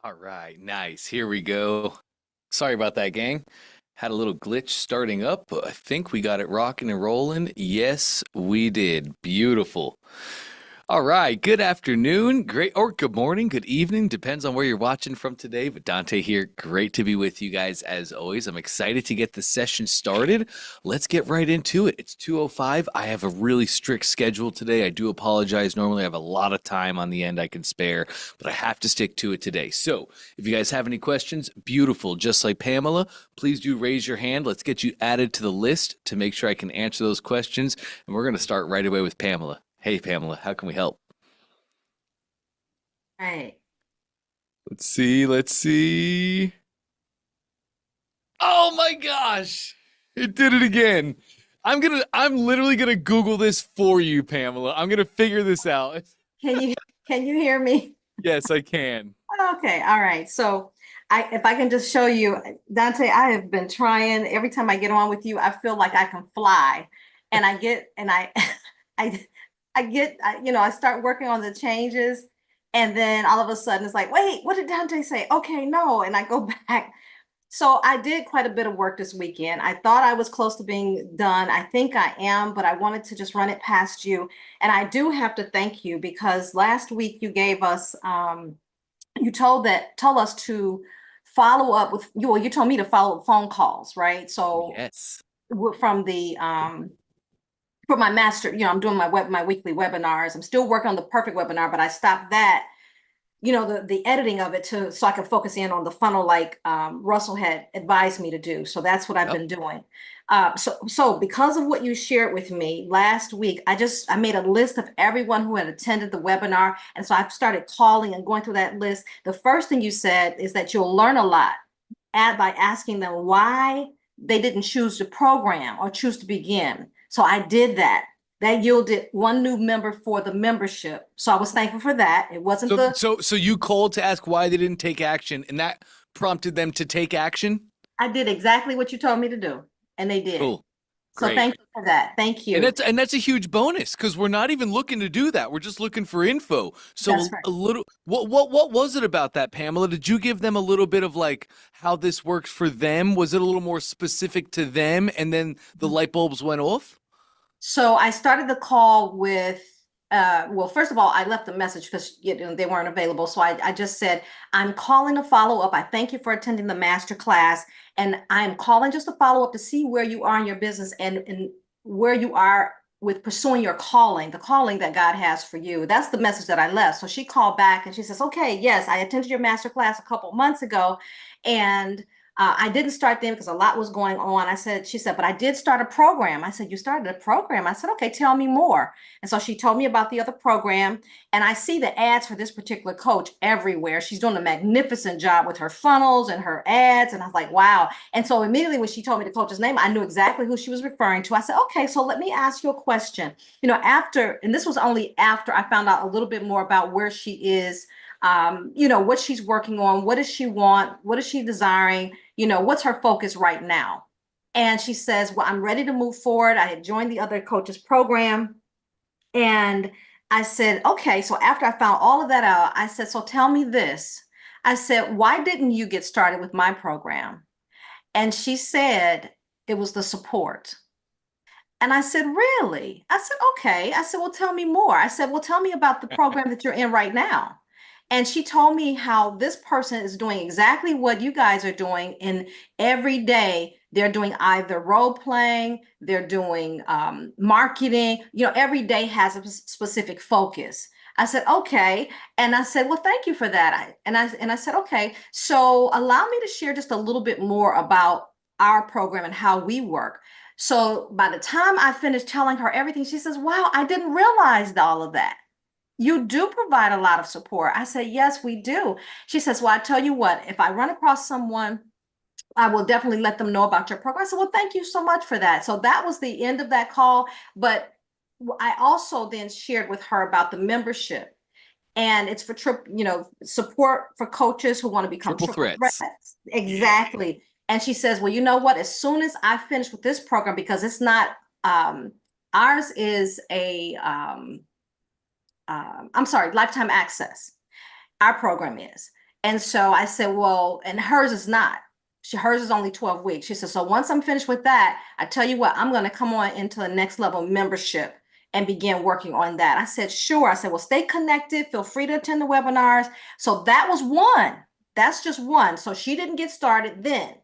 All right, nice. Here we go. Sorry about that, gang. Had a little glitch starting up, but I think we got it rocking and rolling. Yes, we did. Beautiful. All right, good afternoon, great, or good morning, good evening, depends on where you're watching from today. But Dante here, great to be with you guys as always. I'm excited to get the session started. Let's get right into it. It's 2:05. I have a really strict schedule today. I do apologize. Normally I have a lot of time on the end I can spare, but I have to stick to it today. So if you guys have any questions, beautiful. Just like Pamela, please do raise your hand. Let's get you added to the list to make sure I can answer those questions. And we're going to start right away with Pamela. Hey, Pamela, how can we help? Right. Let's see, let's see. Oh my gosh. It did it again. I'm literally gonna Google this for you, Pamela. I'm gonna figure this out. Can you can you hear me? Yes, I can. Okay, all right. So if I can just show you, Dante, I have been trying every time I get on with you, I feel like I can fly. And I get and I I I start working on the changes and then all of a sudden it's like, wait, what did Dante say? Okay, no. And I go back. So I did quite a bit of work this weekend. I thought I was close to being done. I think I am, but I wanted to just run it past you. And I do have to thank you because last week you gave us you told us to follow up with you. Well, you told me to follow up phone calls, right? So Yes. from the for my master, I'm doing my weekly webinars. I'm still working on the perfect webinar, but I stopped that, the editing of it to so I can focus in on the funnel like Russell had advised me to do. So that's what I've Yep. been doing. So because of what you shared with me last week, I made a list of everyone who had attended the webinar, and so I've started calling and going through that list. The first thing you said is that you'll learn a lot by asking them why they didn't choose the program or choose to begin. So I did that. That yielded one new member for the membership. So I was thankful for that. It wasn't So the so so you called to ask why they didn't take action, and that prompted them to take action? I did exactly what you told me to do, and they did. Cool. So Great. thank you for that. Thank And you. that's a huge bonus because we're not even looking to do that. We're just looking for info. That's So right. a little what was it about that, Pamela? Did you give them a little bit of like how this works for them? Was it a little more specific to them and then the light bulbs went off? So I started the call with, well, first of all, I left a message because they weren't available. So I just said, I'm calling to follow up. I thank you for attending the master class. And I'm calling just to follow up to see where you are in your business and where you are with pursuing your calling, the calling that God has for you. That's the message that I left. So she called back and she says, okay, yes, I attended your master class a couple months ago. And I didn't start then because a lot was going on. She said, but I did start a program. I said, you started a program? I said, okay, tell me more. And so she told me about the other program. And I see the ads for this particular coach everywhere. She's doing a magnificent job with her funnels and her ads. And I was like, wow. And so immediately when she told me the coach's name, I knew exactly who she was referring to. I said, okay, so let me ask you a question. And this was only after I found out a little bit more about where she is, what she's working on, what does she want, what is she desiring, what's her focus right now. And she says, well, I'm ready to move forward. I had joined the other coaches program. And I said, okay. So after I found all of that out, I said, so tell me this. I said, why didn't you get started with my program? And she said, it was the support. And I said, really? I said, okay. I said, well, tell me more. I said, well, tell me about the program that you're in right now. And she told me how this person is doing exactly what you guys are doing. And every day they're doing either role playing, they're doing marketing, every day has a specific focus. I said, okay. And I said, well, thank you for that. And I said, okay. So allow me to share just a little bit more about our program and how we work. So by the time I finished telling her everything, she says, wow, I didn't realize all of that. You do provide a lot of support. I said, yes, we do. She says, well, I tell you what, if I run across someone, I will definitely let them know about your program. I said, well, thank you so much for that. So that was the end of that call. But I also then shared with her about the membership. And it's for support for coaches who want to become Triple triple threats. threats. Yeah. Exactly. And she says, well, you know what? As soon as I finish with this program, because it's not ours is I'm sorry, lifetime access. Our program is. And so I said, well, and hers is not. Hers is only 12 weeks. She said, so once I'm finished with that, I tell you what, I'm going to come on into the next level membership and begin working on that. I said, sure. I said, well, stay connected. Feel free to attend the webinars. So that was one. That's just one. So she didn't get started then.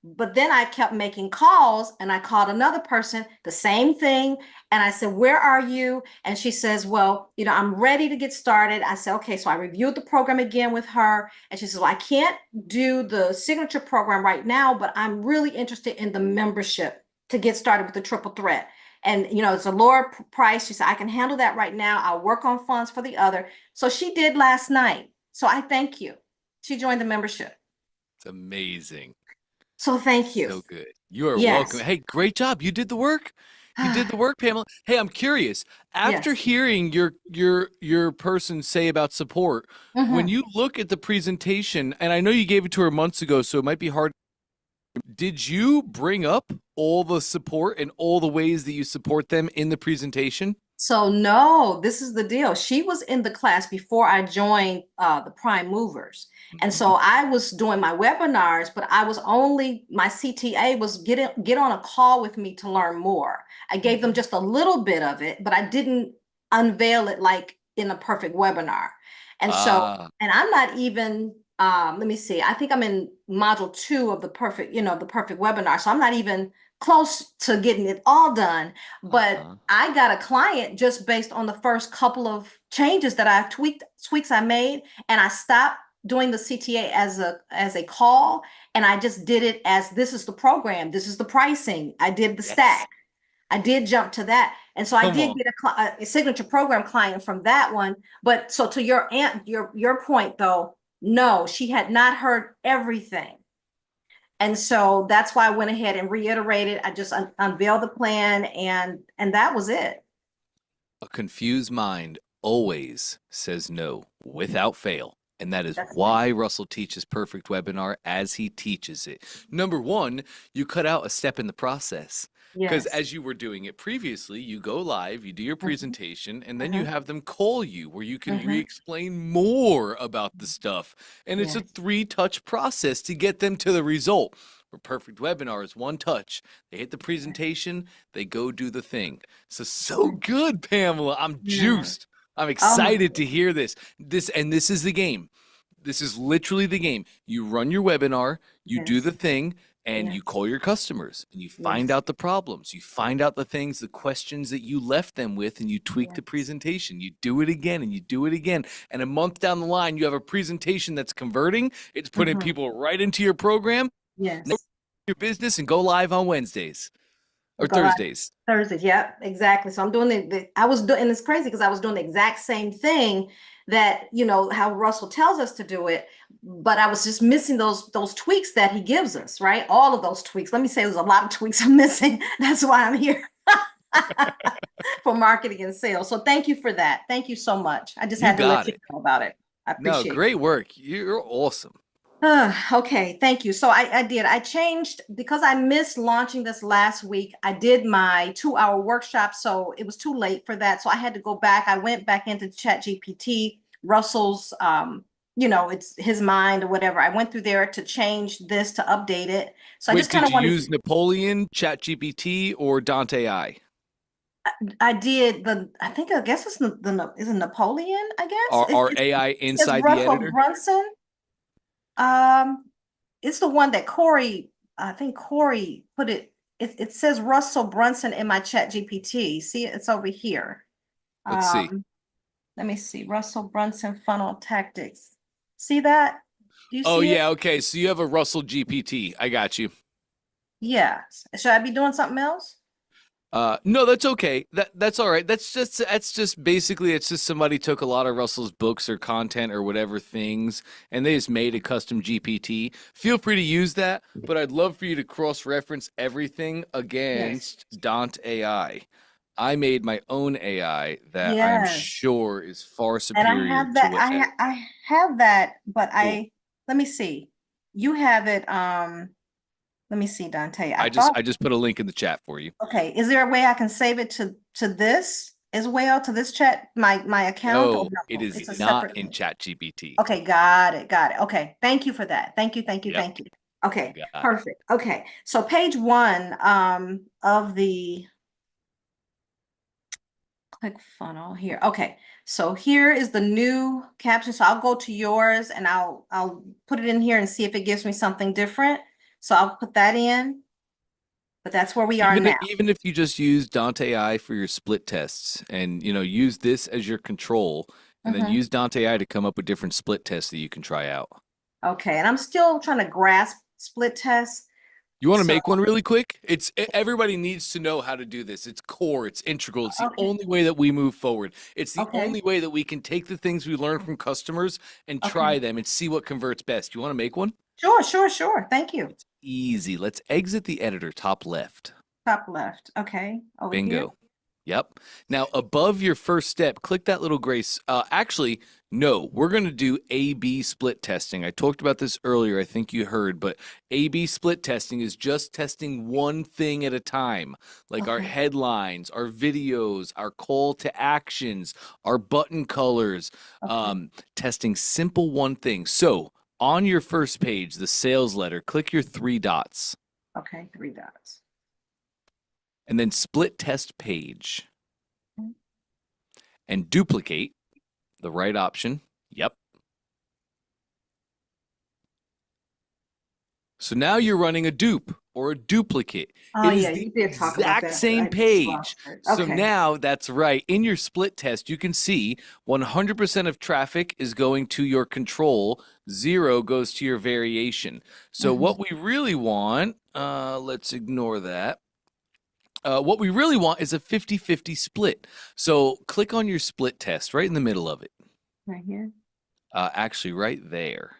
But then I kept making calls and I called another person, the same thing. And I said, where are you? And she says, well, I'm ready to get started. I said, okay. So I reviewed the program again with her. And she says, well, I can't do the signature program right now, but I'm really interested in the membership to get started with the triple threat. And, it's a lower price. She said, I can handle that right now. I'll work on funds for the other. So she did last night. So I thank you. She joined the membership. It's amazing. So thank you. So good. You are welcome. Yes. Hey, great job. You did the work. You did the work, Pamela. Hey, I'm curious. After Yes. hearing your person say about support, when Mm-hmm. you look at the presentation, and I know you gave it to her months ago, so it might be hard. Did you bring up all the support and all the ways that you support them in the presentation? So no, this is the deal. She was in the class before I joined the Prime Movers. And Mhm. so I was doing my webinars, but I was only, my CTA was get on a call with me to learn more. I gave them Mhm. just a little bit of it, but I didn't unveil it like in a perfect webinar. And so, Ah, and I'm not even, let me see, I think I'm in module 2 of the perfect webinar. So I'm not even close to getting it all done. But uh-huh. I got a client just based on the first couple of changes that I tweaks I made, and I stopped doing the CTA as a call, and I just did it as this is the program, this is the pricing. I did the Yes. stack. I did jump to that, and so I Come did on. get a signature program client from that one. But so to your point though, no, she had not heard everything. And so that's why I went ahead and reiterated. I just unveiled the plan, and that was it. A confused mind always says no without fail. And that is That's right. why Russell teaches perfect webinar as he teaches it. Number one, you cut out a step in the process. Because Yes. as you were doing it previously, you go live, you do your Mhm, presentation, and then you mhm, have them call you where you can re mhm. explain more about the stuff. And it's a Yes. three-touch process to get them to the result. For perfect webinar is one touch. They hit the Yes. presentation, they go do the thing. So good, Pamela. I'm Yeah. juiced. I'm Oh my excited to goodness. hear this. This is the game. This is literally the game. You run your webinar, you do Yes. the thing, and you Yes. call your customers and you find Yes. out the problems. You find out the things, the questions that you left them with, and you tweak the Yes. presentation. You do it again and you do it again. And a month down the line, you have a presentation that's converting. It's putting Mhm. people right into your program, know Yes. your business, and go live on Wednesdays or Go live Thursdays. Thursday. Yep, exactly. So I'm doing I was doing, and it's crazy because I was doing the exact same thing that, how Russell tells us to do it, but I was just missing those tweaks that he gives us, right? All of those tweaks. Let me say there's a lot of tweaks I'm missing. That's why I'm here for marketing and sales. So thank you for that. Thank you so much. I just You had to let got you it. know about it. I No, appreciate great work. You're awesome. Okay, thank you. So I did. I changed because I missed launching this last week. I did my 2-hour workshop, so it was too late for that. So I had to go back. I went back into Chat GPT, Russell's, it's his mind or whatever. I went through there to change this to update it. So I Wait, just kind did of you wanted use Napoleon, ChatGPT, or Dante I? I did I guess it's is it Napoleon, I guess. Are AI It says inside the Russell editor? Brunson. Um, it's the one that I think Corey put it says Russell Brunson in my Chat GPT. See, it's over here. Let's see. Um, let me see. Russell Brunson funnel tactics. See that? Do you Oh see it? yeah, okay. So you have a Russell GPT. I got you. Yeah. Should I be doing something else? No, that's okay. That's all right. That's just basically it's just somebody took a lot of Russell's books or content or whatever things and they just made a custom GPT. Feel free to use that, but I'd love for you to cross-reference everything Yes. against Dante AI. I made my own AI that I am Yes. sure is far And I superior have to that. what I have that, but cool. let me see. You have it. Let me see, Dante. I I just thought I just put a link in the chat for you. Okay, is there a way I can save it to this? as well to this chat, my account, or No, it no? is It's a not separate in link. ChatGPT. Okay, got it, got it. Okay, thank you for that. Thank you, thank you, Yep, thank you. you Okay, got it. perfect. Okay, so page one of the click funnel here. Okay, so here is the new caption. So I'll go to yours and I'll put it in here and see if it gives me something different. So I'll put that in, but that's where we are Even now. even if you just use Dante I for your split tests and use this as your control and then Mhm. use Dante I to come up with different split tests that you can try out. Okay, and I'm still trying to grasp split tests. You want to So, make one really quick? Everybody needs to know how to do this. It's core, it's integral. It's the okay, only way that we move forward. It's the okay, only way that we can take the things we learn from customers and okay. try them and see what converts best. You want to make one? Sure, sure, sure. Thank you. It's easy. Let's exit the editor, top left. Top left. Okay, over here. Bingo. Yep. Now, above your first step, click that little gray. Actually, no, we're going to do A/B split testing. I talked about this earlier. I think you heard, but A/B split testing is just testing one thing at a time, like our Okay, headlines, our videos, our call to actions, our button colors, okay, testing simple one thing. So, on your first page, the sales letter, click your three dots okay. Three dots. and then split test page Okay. and duplicate the right option. Yep. So now you're running a dupe or a duplicate. Oh It is yeah, the you did talk about exact that, but same I just page. lost it. So Okay. now that's right. In your split test, you can see 100% of traffic is going to your control, 0 goes to your variation. So Mhm. what we really want, let's ignore that. What we really want is a 50-50 split. So click on your split test right in the middle of it. Right here. Actually, right there.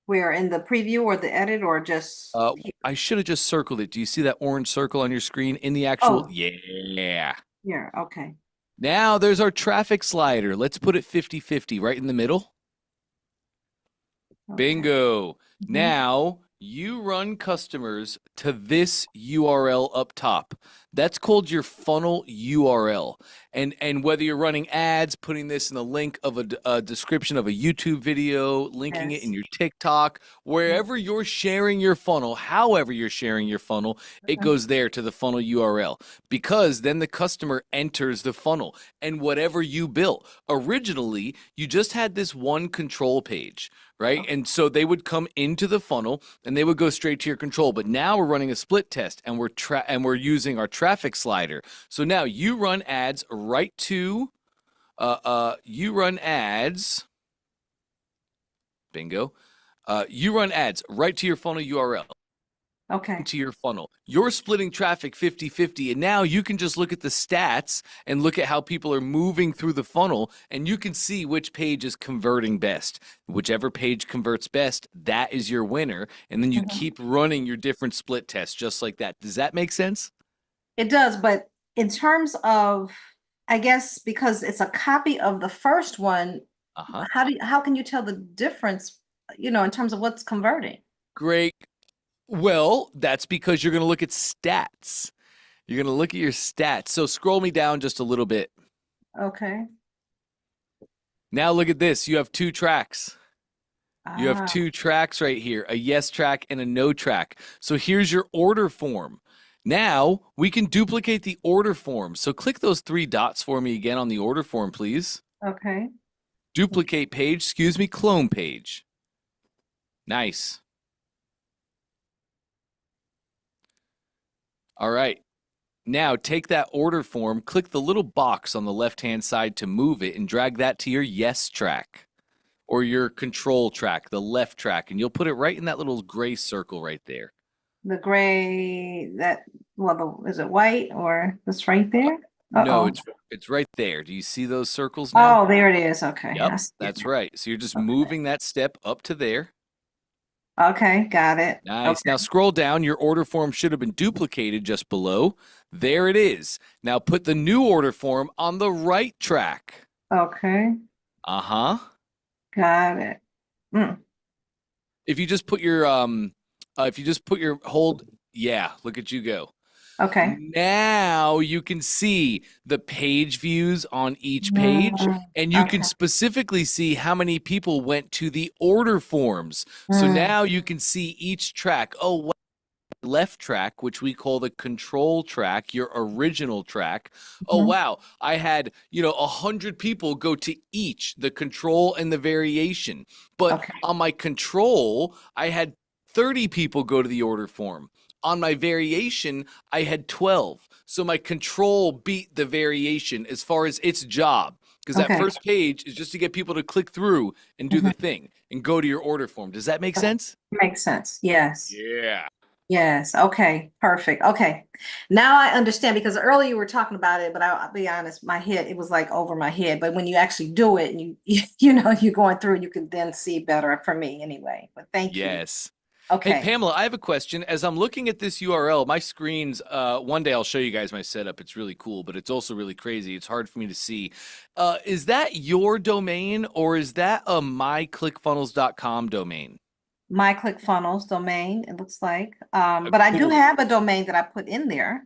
Where in the preview or the edit or just Uh, here? I should have just circled it. Do you see that orange circle on your screen in the actual? Oh, Yeah. here. Okay. Now there's our traffic slider. Let's put it 50-50 right in the middle. Okay. Bingo. Hmm. Now you run customers to this URL up top. That's called your funnel URL. And whether you're running ads, putting this in the link of a description of a YouTube video, linking it in Yes. your TikTok, wherever you're sharing your funnel, however you're sharing your funnel, it Mhm. goes there to the funnel URL because then the customer enters the funnel and whatever you built. Originally, you just had this one control page, right? Okay. And so they would come into the funnel and they would go straight to your control. But now we're running a split test and we're using our traffic slider. So now you run ads right to you run ads. Bingo. You run ads right to your funnel URL. Okay. To your funnel. You're splitting traffic 50-50 and now you can just look at the stats and look at how people are moving through the funnel and you can see which page is converting best. Whichever page converts best, that is your winner and then you Mhm. keep running your different split tests just like that. Does that make sense? It does, but in terms of, I guess because it's a copy of the first one, Uh-huh. how can you tell the difference, in terms of what's converting? Great. Well, that's because you're going to look at stats. You're going to look at your stats. So scroll me down just a little bit. Okay. Now look at this. You have two tracks. You have Ah, two tracks right here, a yes track and a no track. So here's your order form. Now we can duplicate the order form. So click those three dots for me again on the order form, please. okay. Duplicate page, excuse me, clone page. Nice. All right. Now take that order form, click the little box on the left-hand side to move it, and drag that to your yes track or your control track, the left track, and you'll put it right in that little gray circle right there. The gray is it white or it's right there? No, Uh-oh. it's right there. Do you see those circles now? Oh, there it is. Okay. Yep, I see it that's now. right. So you're just Okay. moving that step up to there. Okay, got it. Nice. Okay. Now scroll down. Your order form should have been duplicated just below. There it is. Now put the new order form on the right track. Okay, Uh-huh. got it. Mm. If you just put your hold, yeah, look at you go. Okay. Now you can see the page views on each page, Mm, and you can okay. specifically see how many people went to the order forms. So Mm, now you can see each track. Oh, left track, which we call the control track, your original track. Oh, mhm. wow. I had, 100 people go to each, the control and the variation. But Okay. on my control, I had 30 people go to the order form. On my variation, I had 12. So my control beat the variation as far as its job. Because that Okay. first page is just to get people to click through and do the Mhm. thing and go to your order form. Does that make sense? Makes sense. Yes. Yeah. Yes. Okay. Perfect. Okay. Now I understand because earlier you were talking about it, but I'll be honest, my head, it was like over my head. But when you actually do it and you're going through, you can then see better for me anyway. But thank you. Yes. Hey, Okay. Pamela, I have a question. As I'm looking at this URL, my screen's, one day I'll show you guys my setup. It's really cool, but it's also really crazy. It's hard for me to see. Is that your domain or is that a myclickfunnels.com domain? My ClickFunnels domain, it looks like. But I do Cool. have a domain that I put in there.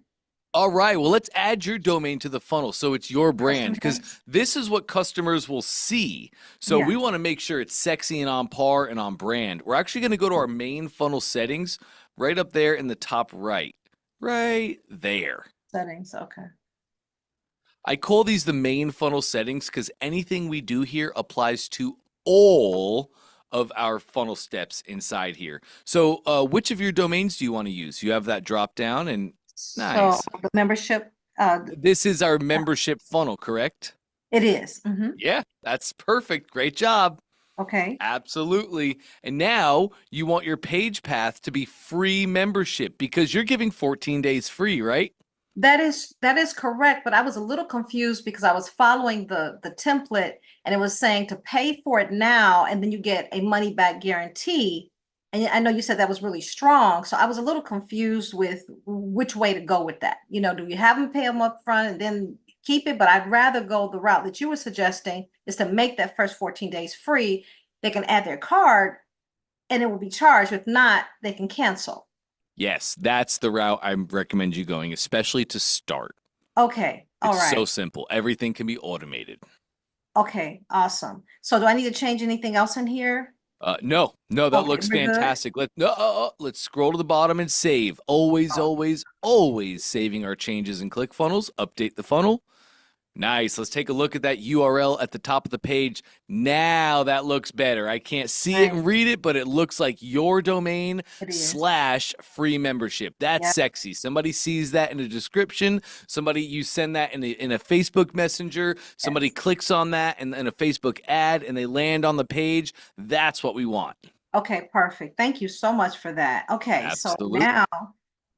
All right, well, let's add your domain to the funnel so it's your brand Custom because name? this is what customers will see. So Yeah. we want to make sure it's sexy and on par and on brand. We're actually going to go to our main funnel settings right up there in the top right. Right there. Settings. Okay. I call these the main funnel settings because anything we do here applies to all of our funnel steps inside here. So, which of your domains do you want to use? You have that drop down and So nice. the membership, This is our membership funnel, correct? it is. Yeah, that's perfect. Great job. Okay. Absolutely. And now you want your page path to be free membership because you're giving 14 days free, right? That is correct, but I was a little confused because I was following the template and it was saying to pay for it now and then you get a money back guarantee. And I know you said that was really strong, so I was a little confused with which way to go with that. Do you have them pay them up front and then keep it? But I'd rather go the route that you were suggesting is to make that first 14 days free. They can add their card and it will be charged. If not, they can cancel. Yes, that's the route I recommend you going, especially to start. Okay. All It's right. so simple. Everything can be automated. Okay, awesome. So do I need to change anything else in here? No, no, that Okay, looks we're good. fantastic. Let's scroll to the bottom and save. Always, always, always saving our changes in ClickFunnels. Update the funnel. Nice. Let's take a look at that URL at the top of the page. Now that looks better. I can't see it Nice. and read it, but it looks like your domain It is. slash free membership. That's Yeah. sexy. Somebody sees that in a description. Somebody, you send that in a Facebook Messenger. Somebody Yes. clicks on that in a Facebook ad and they land on the page. That's what we want. Okay, perfect. Thank you so much for that. Okay, so Absolutely. now,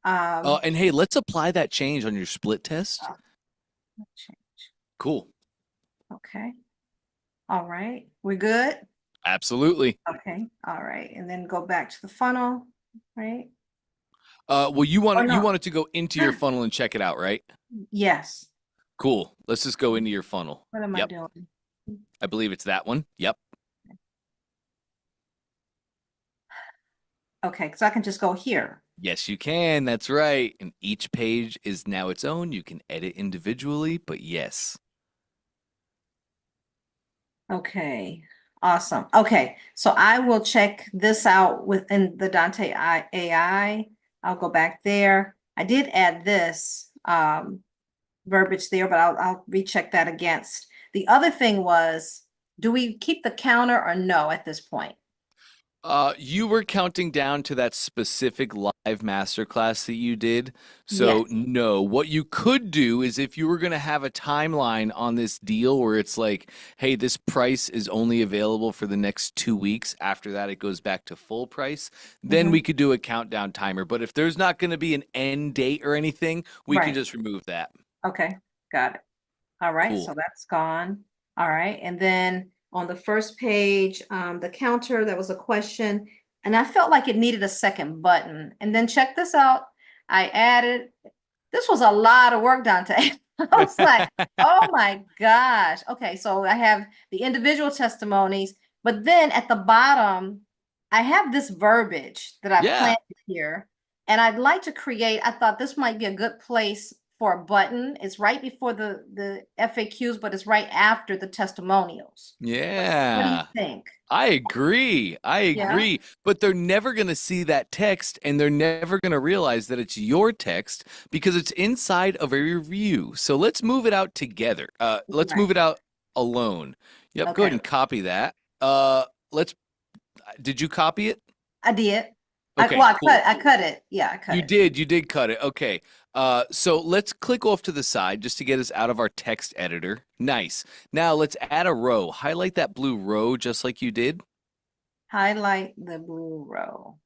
um, And hey, let's apply that change on your split test. uh, change. Cool. Okay. All right. We're good. Absolutely. Okay. All right. And then go back to the funnel, right? Well, you want Or it, you no. want it to go into your funnel and check it out, right? Yes. Cool. Let's just go into your funnel. What am I Yep. doing? I believe it's that one. Yep. Okay, so I can just go here. Yes, you can. That's right. And each page is now its own. You can edit individually, but yes. Okay, awesome. Okay, so I will check this out within the Dante AI. I'll go back there. I did add this verbiage there, but I'll recheck that against. The other thing was, do we keep the counter or no at this point? You were counting down to that specific live masterclass that you did. So, Yes. no, what you could do is if you were going to have a timeline on this deal where it's like, hey, this price is only available for the next 2 weeks. After that, it goes back to full price. Then Mhm. we could do a countdown timer. But if there's not going to be an end date or anything, we can Right. just remove that. Okay, got it. All right, so Cool. that's gone. All right, and then on the first page, the counter, that was a question, and I felt like it needed a second button. And then check this out. I added, this was a lot of work, Dante. I was like, oh my gosh. Okay, so I have the individual testimonies, but then at the bottom, I have this verbiage that I Yeah. planted here. And I'd like to create, I thought this might be a good place for a button. It's right before the FAQs, but it's right after the testimonials. What do you Yeah. think? I agree. I Yeah. agree. But they're never going to see that text and they're never going to realize that it's your text because it's inside of a review. So let's move it out together. Let's Right. move it out alone. Yep, go ahead Okay. and copy that. Let's did you copy it? I did. Okay, cool. I cut it. Yeah, I cut it. You did cut it. Okay. So let's click off to the side just to get us out of our text editor. Nice. Now let's add a row. Highlight that blue row just like you did. Highlight the blue row.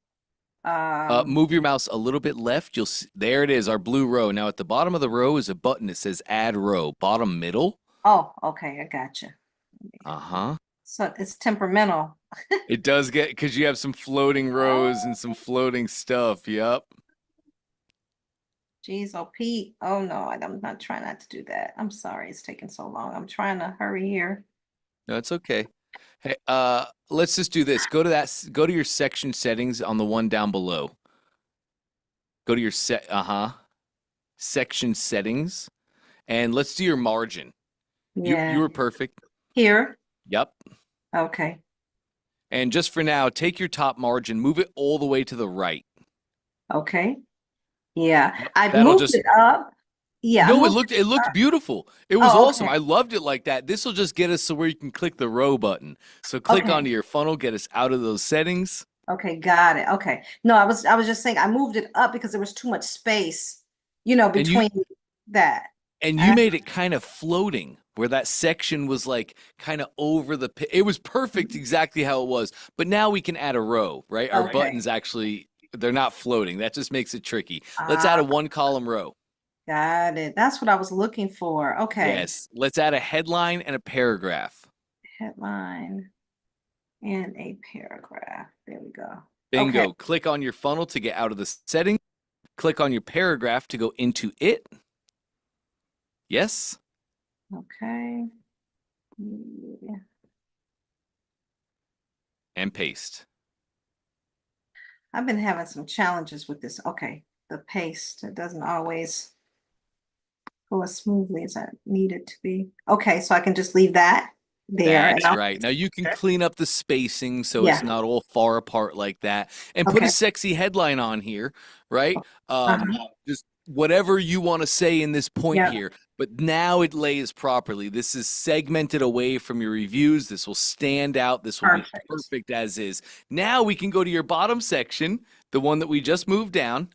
Move your mouse a little bit left. You'll see, there it is, our blue row. Now at the bottom of the row is a button that says Add Row. Bottom middle. Oh, okay, I got you. Uh-huh. So it's temperamental. It does get because you have some floating rows and some floating stuff. Yep. Geez, oh Pete. Oh no, I'm not trying not to do that. I'm sorry it's taking so long. I'm trying to hurry here. No, it's okay. Hey, let's just do this. Go to your section settings on the one down below. Go to your section settings, and let's do your margin. Yeah. You were perfect. Here. Yep. Okay. And just for now, take your top margin, move it all the way to the right. Okay. Yeah. Yep. I That'll moved just it up. Yeah, I No, moved it looked up. beautiful. It was Oh, awesome. okay. I loved it like that. This will just get us to where you can click the row button. So click Okay. onto your funnel, get us out of those settings. Okay, got it. Okay. No, I was just saying I moved it up because there was too much space, you know, And you between that. and you Uh, made it kind of floating where that section was like kind of over it was perfect exactly how it was. But now we can add a row, right? Our okay. buttons actually they're not floating. That just makes it tricky. Let's add Ah, a one column row. got it. That's what I was looking for. Okay. Yes. Let's add a headline and a paragraph. Headline and a paragraph. There we go. Okay. Bingo. Click on your funnel to get out of the setting. Click on your paragraph to go into it. Yes. Okay. Yeah. And paste. I've been having some challenges with this. Okay. The paste, it doesn't always go as smoothly as I need it to be. Okay, so I can just leave that there. That's right. Now you can clean up the spacing so it's Yeah. not all far apart like that. And put Okay. a sexy headline on here, right? Uh-huh. Just whatever you want to say in this point Yeah. here. But now it lays properly. This is segmented away from your reviews. This will stand out. This will be Perfect. perfect as is. Now we can go to your bottom section, the one that we just moved down.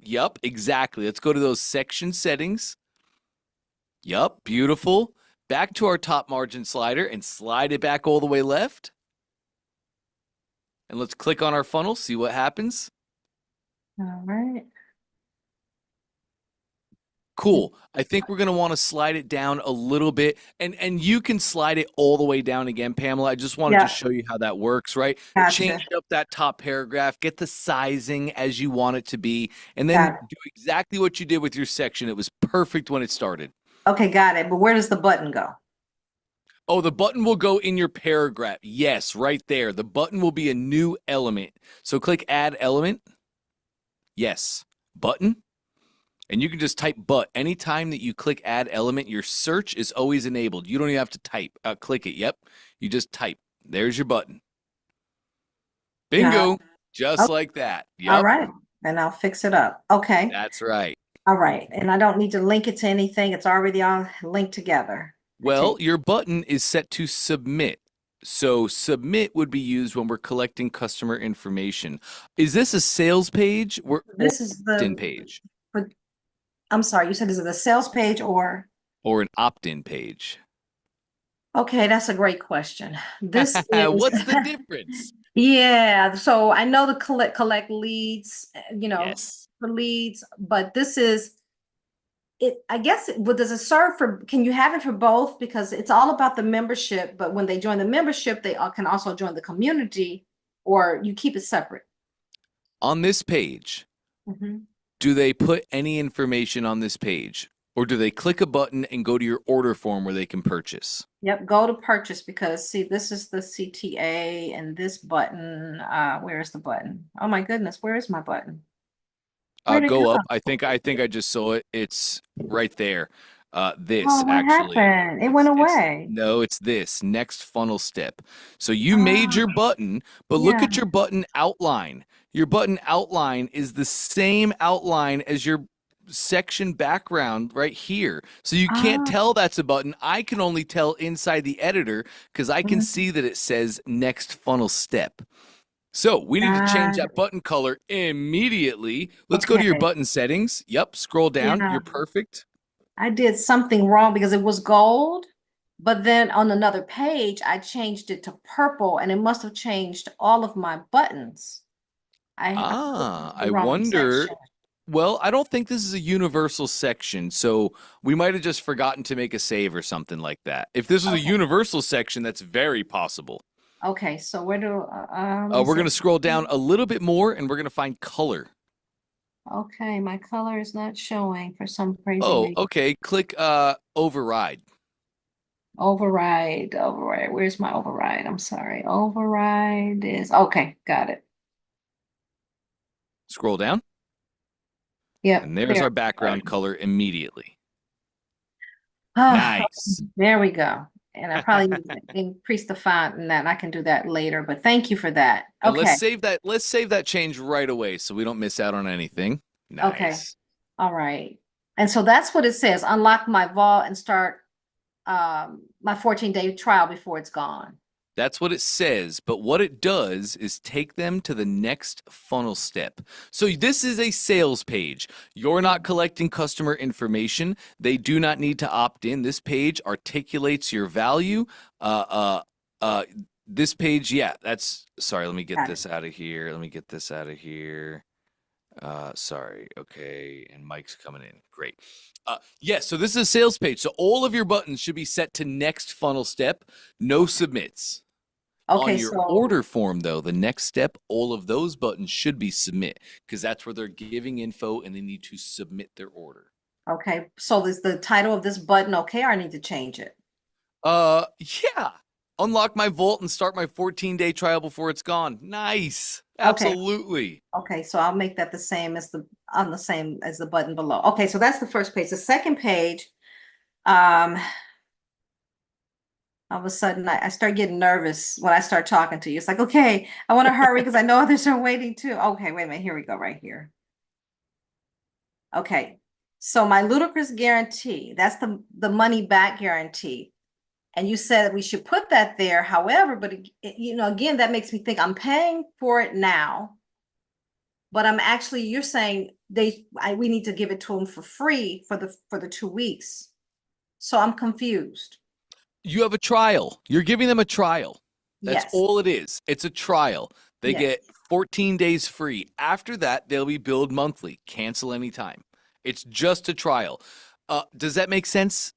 Yup, exactly. Let's go to those section settings. Yup, beautiful. Back to our top margin slider and slide it back all the way left. And let's click on our funnel, see what happens. All right. Cool. I think we're going to want to slide it down a little bit. And you can slide it all the way down again, Pamela. I just wanted to show you how that works, right? Gotcha. Change up that top paragraph, get the sizing as you want it to be, and then do exactly what you did with your section. It was perfect when it started. Okay, got it. But where does the button go? Oh, the button will go in your paragraph. Yes, right there. The button will be a new element. So click Add Element. Yes, button. And you can just type but. Anytime that you click Add Element, your search is always enabled. You don't even have to type. Click it. Yep. You just type. There's your button. Bingo. Just like that. Yep. All right. And I'll fix it up. Okay. That's right. All right. And I don't need to link it to anything. It's already all linked together. Well, your button is set to submit. So submit would be used when we're collecting customer information. Is this a sales page or this is the opt-in page? I'm sorry, you said is it a sales page or an opt-in page? Okay, that's a great question. This is What's the difference? Yeah, so I know the collect leads, you know, Yes. for leads, but this is it. I guess does it serve for? Can you have it for both? Because it's all about the membership. But when they join the membership, they can also join the community, or you keep it separate. On this page, do they put any information on this page, or do they click a button and go to your order form where they can purchase? Yep, go to purchase because see, this is the CTA and this button. Where is the button? Oh my goodness, where is my button? Where'd it Go go? up. I think I just saw it. It's right there. This Oh, what actually. happened? It went It's away. no, it's this next funnel step. So you made Oh, your button, but look yeah. at your button outline. Your button outline is the same outline as your section background right here. So you can't Oh, tell that's a button. I can only tell inside the editor because I can mhm. see that it says next funnel step. So we need to change Got that it. button color immediately. Let's go to your Okay. button settings. Yep, scroll down. Yeah. You're perfect. I did something wrong because it was gold, but then on another page, I changed it to purple and it must have changed all of my buttons. I put it in the I wrong wonder. section. Well, I don't think this is a universal section, so we might have just forgotten to make a save or something like that. If this was a Okay. universal section, that's very possible. Okay. So where do, let me We're going see. to scroll down a little bit more and we're going to find color. Okay. My color is not showing for some crazy Oh, reason. okay. Click override. Override, override. Where's my override? I'm sorry. Override is, okay. Got it. Scroll down, Yep. and there's There. our background color immediately. Ah, Nice. there we go. And I probably need to increase the font and that. I can do that later, but thank you for that. And let's Okay. save that. Let's save that change right away so we don't miss out on anything. Okay. Nice. All right. And so that's what it says. Unlock my vault and start my 14-day trial before it's gone. That's what it says, but what it does is take them to the next funnel step. So this is a sales page. You're not collecting customer information. They do not need to opt in. This page articulates your value. Uh, uh, uh, this page, yeah, that's sorry. Let me get Got it. this out of here. Let me get this out of here. Sorry. Okay. And Mike's coming in. Great. Yes. So this is a sales page. So all of your buttons should be set to next funnel step. No Okay. submits. On Okay, your so order form, though, the next step, all of those buttons should be submit because that's where they're giving info and they need to submit their order. okay, so is the title of this button okay, or I need to change it? Yeah. Unlock my vault and start my 14-day trial before it's gone. Nice. Okay, Absolutely. okay, so I'll make that the same as the same as the button below. Okay, so that's the first page. The second page, um, all of a sudden I start getting nervous when I start talking to you. It's like, okay, I want to hurry because I know others are waiting too. Okay, wait a minute. Here we go, right here. Okay, so my ludicrous guarantee, that's the money back guarantee. And you said we should put that there. However, but again, that makes me think I'm paying for it now, but I'm actually, you're saying we need to give it to them for free for the 2 weeks. So I'm confused. You have a trial. You're giving them a trial. That's Yes, all it is. It's a trial. They yes. get 14 days free. After that, they'll be billed monthly. Cancel anytime. It's just a trial. Does that make sense?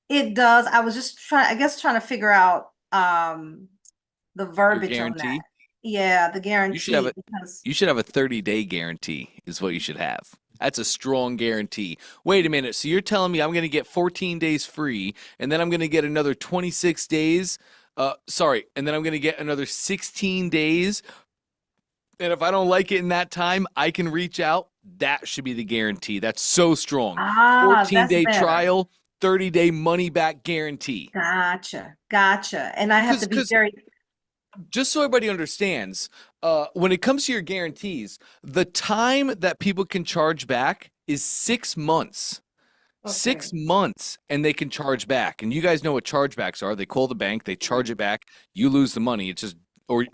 It does. I was just trying to figure out the Your verbiage on that. guarantee? Yeah, the You should have guarantee a because you should have a 30-day guarantee is what you should have. That's a strong guarantee. Wait a minute. So you're telling me I'm going to get 14 days free and then I'm going to get another 26 days sorry, and then I'm going to get another 16 days and if I don't like it in that time, I can reach out. That should be the guarantee. That's so strong. that's 14-day better. trial, 30-day money back guarantee. Gotcha, gotcha. And I have to be Cuz very just so everybody understands, when it comes to your guarantees, the time that people can charge back is 6 months. okay. 6 months, and they can charge back. And you guys know what chargebacks are. They call the bank, they charge it back, you lose the money. It's just, or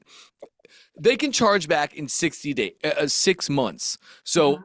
they can charge back in 60 days, 6 months. Uh-huh.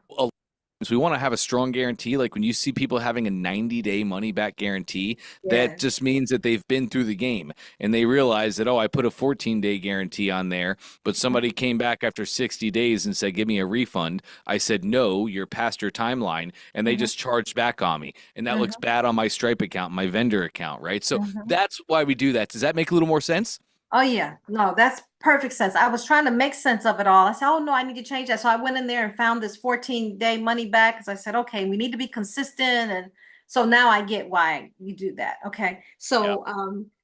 So we want to have a strong guarantee. Like when you see people having a 90-day money back guarantee, that Yeah. just means that they've been through the game and they realize that, oh, I put a 14-day guarantee on there, but somebody came back after 60 days and said, give me a refund. I said, no, you're past your timeline. And they Mhm, just charged back on me. And that looks mhm, bad on my Stripe account, my vendor account, right? So mhm. that's why we do that. Does that make a little more sense? Oh yeah, no, that's perfect sense. I was trying to make sense of it all. I said, oh no, I need to change that. So I went in there and found this 14-day money back because I said, okay, we need to be consistent. And so now I get why you do that. Okay. Yep. So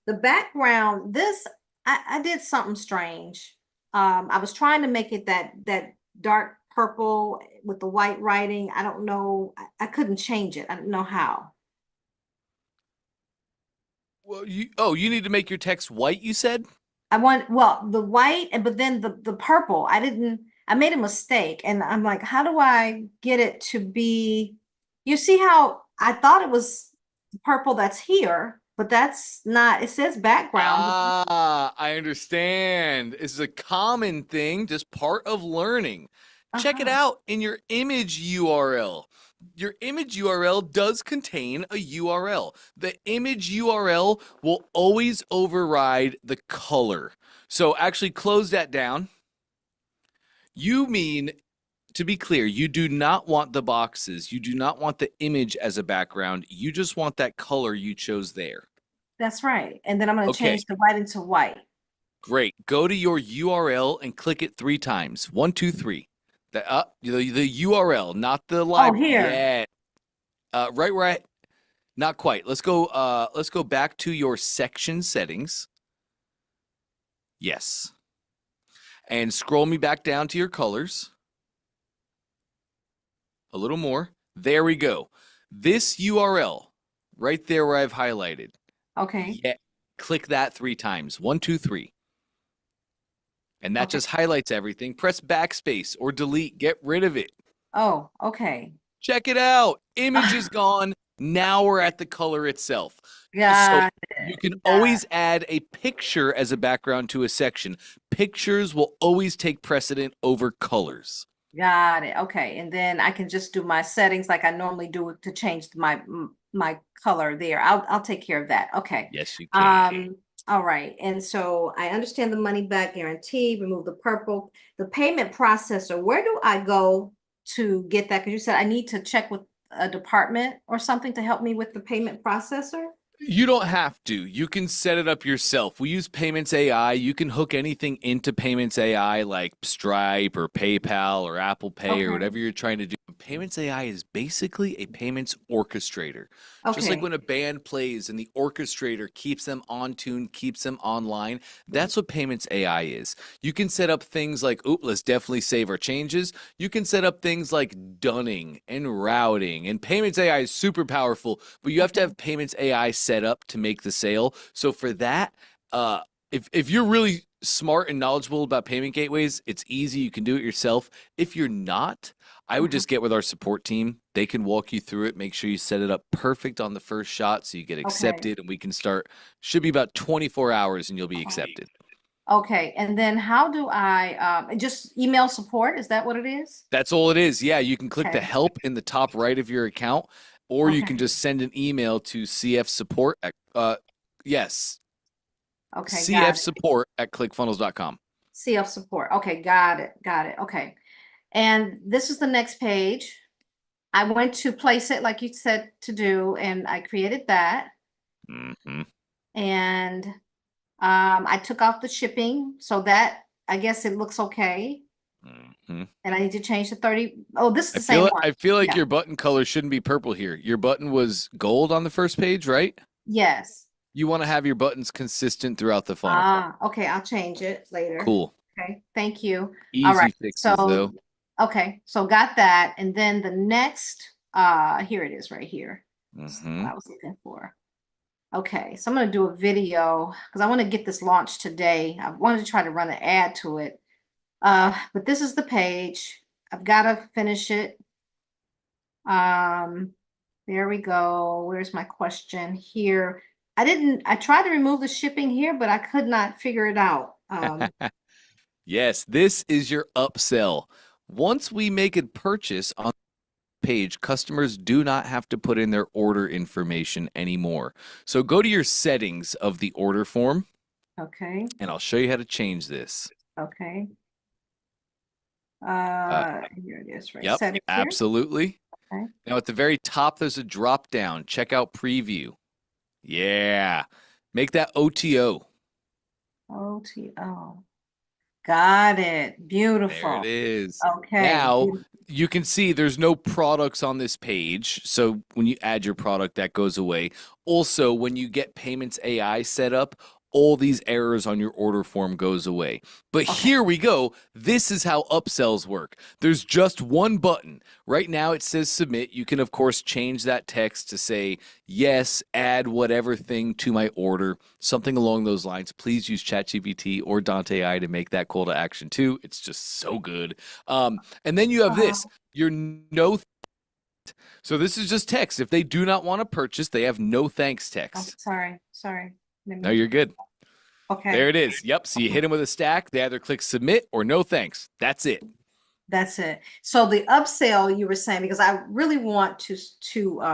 the background, I did something strange. I was trying to make it that dark purple with the white writing. I don't know. I couldn't change it. I don't know how. Well, you need to make your text white, you said? I want, well, the white, but then the purple. I made a mistake, and I'm like, how do I get it to be? You see how I thought it was the purple that's here, but that's not. It says background. Ah, I understand. This is a common thing, just part of learning. Check it Uh-huh. out in your image URL. Your image URL does contain a URL. The image URL will always override the color. So actually close that down. You mean, to be clear, you do not want the boxes. You do not want the image as a background. You just want that color you chose there. That's right. And then I'm going to Okay. change the white into white. Great. Go to your URL and click it 3 times. 1, 2, 3. The URL, not the Oh, library. here. Yeah. Right where I not quite. Let's go back to your section settings. Yes. And scroll me back down to your colors. A little more. There we go. This URL right there where I've highlighted. Okay. Yeah. Click that 3 times. 1, 2, 3. And that Okay. just highlights everything. Press backspace or delete. Get rid of it. Oh, okay. Check it out. Image is gone. Now we're at the color itself. So Got you it. can always add a picture as a background to a section. Pictures will always take precedent over colors. Got it. Okay. And then I can just do my settings like I normally do to change my color there. I'll take care of that. Okay. Yes, you can. All right. And so I understand the money back guarantee, remove the purple, the payment processor. Where do I go to get that? Because you said I need to check with a department or something to help me with the payment processor. You don't have to. You can set it up yourself. We use Payments AI. You can hook anything into Payments AI like Stripe or PayPal or Apple Pay or Okay. whatever you're trying to do. Payments AI is basically a payments orchestrator. Just like Okay. when a band plays and the orchestrator keeps them on tune, keeps them online, that's what Payments AI is. You can set up things like, oop, let's definitely save our changes. You can set up things like dunning and routing. And Payments AI is super powerful, but you have to Okay. have Payments AI set up to make the sale. So for that, if you're really smart and knowledgeable about payment gateways, it's easy. You can do it yourself. If you're not, I would Mhm. just get with our support team. They can walk you through it, make sure you set it up perfect on the first shot so you get Okay. accepted and we can start. Should be about 24 hours and you'll be accepted. Okay, and then how do I just email support? Is that what it is? That's all it is. Yeah, you can click the Okay. help in the top right of your account, or you can Okay. just send an email to CF support at yes, Okay, CF got it. support at clickfunnels.com. CF support. Okay, got it. Got it. Okay. And this is the next page. I went to place it like you said to do, and I created that. Mm-hmm. And I took off the shipping, so that I guess it looks okay. Mm-hmm. And I need to change the 30. Oh, this is I the same feel one. I feel like Yeah. your button color shouldn't be purple here. Your button was gold on the first page, right? Yes. You want to have your buttons consistent throughout the funnel. Okay, I'll change it later. Cool. Okay, thank you. All Easy right, fixes so, though. okay, so got that. And then the next, here it is right here. This is Mm-hmm. what I was looking for. Okay, so I'm gonna do a video because I want to get this launched today. I wanted to try to run an ad to it. But this is the page. I've got to finish it. Um, there we go. Where's my question here? I tried to remove the shipping here, but I could not figure it out. Yes, this is your upsell. Once we make a purchase on the page, customers do not have to put in their order information anymore. So go to your settings of the order form, Okay, and I'll show you how to change this. okay. Uh, Here it is, right? yep, Settings here. absolutely. Okay. Now at the very top, there's a drop down. Check out preview. Yeah. Make that OTO. OTO. Got it. There it Beautiful. is. Okay. Now you can see there's no products on this page. So when you add your product, that goes away. Also, when you get Payments AI set up, all these errors on your order form goes away. But Okay. here we go. This is how upsells work. There's just one button. Right now it says submit. You can, of course, change that text to say, yes, add whatever thing to my order, something along those lines. Please use ChatGPT or Dante AI to make that call to action too. It's just so good. And then you have this, your no. So this is just text. If they do not want to purchase, they have no thanks Oh, text. sorry. Let No, me, you're good. okay. There it is. Yep. So you hit them with a stack. They either click submit or no thanks. That's it. That's it. So the upsell you were saying, because I really want to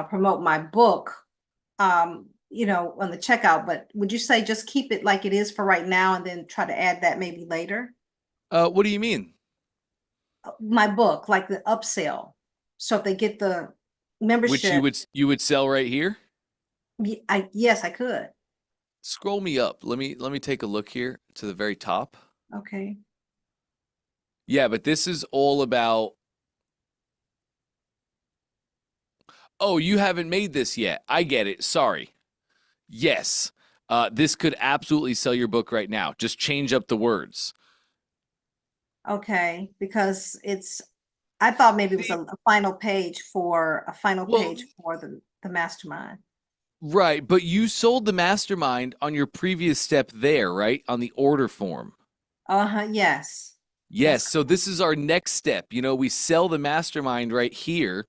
promote my book, on the checkout, but would you say just keep it like it is for right now and then try to add that maybe later? What do you mean? My book, like the upsell. So if they get the Which membership, you would sell right here? yes, I could. Scroll me up. Let me take a look here to the very top. Okay. Yeah, but this is all about. Oh, you haven't made this yet. I get it. Sorry. Yes. This could absolutely sell your book right now. Just change up the words. Okay, because I thought maybe it was See, a final page for well, the mastermind. right, but you sold the mastermind on your previous step there, right? On the order form. Uh-huh, yes. Yes, That's so this is our next step. We sell the mastermind right here,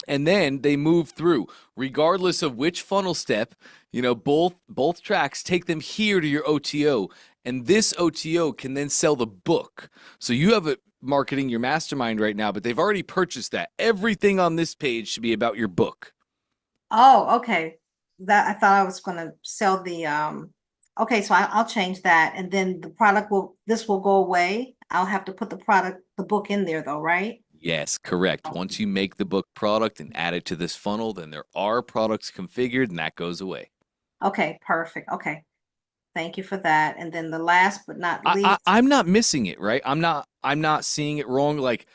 and then they move through. Regardless of which funnel step, both tracks take them here to your OTO, and this OTO can then sell the book. So you have it marketing your mastermind right now, but they've already purchased that. Everything on this page should be about your book. Oh, okay. That I thought I was gonna sell okay, so I'll change that and then this will go away. I'll have to put the book in there though, right? Yes, correct. Once you make the book product and add it to this funnel, then there are products configured and that goes away. Okay, perfect. Okay. Thank you for that. And then the last but not I, I, least, I'm not missing it, right? I'm not seeing it wrong. Like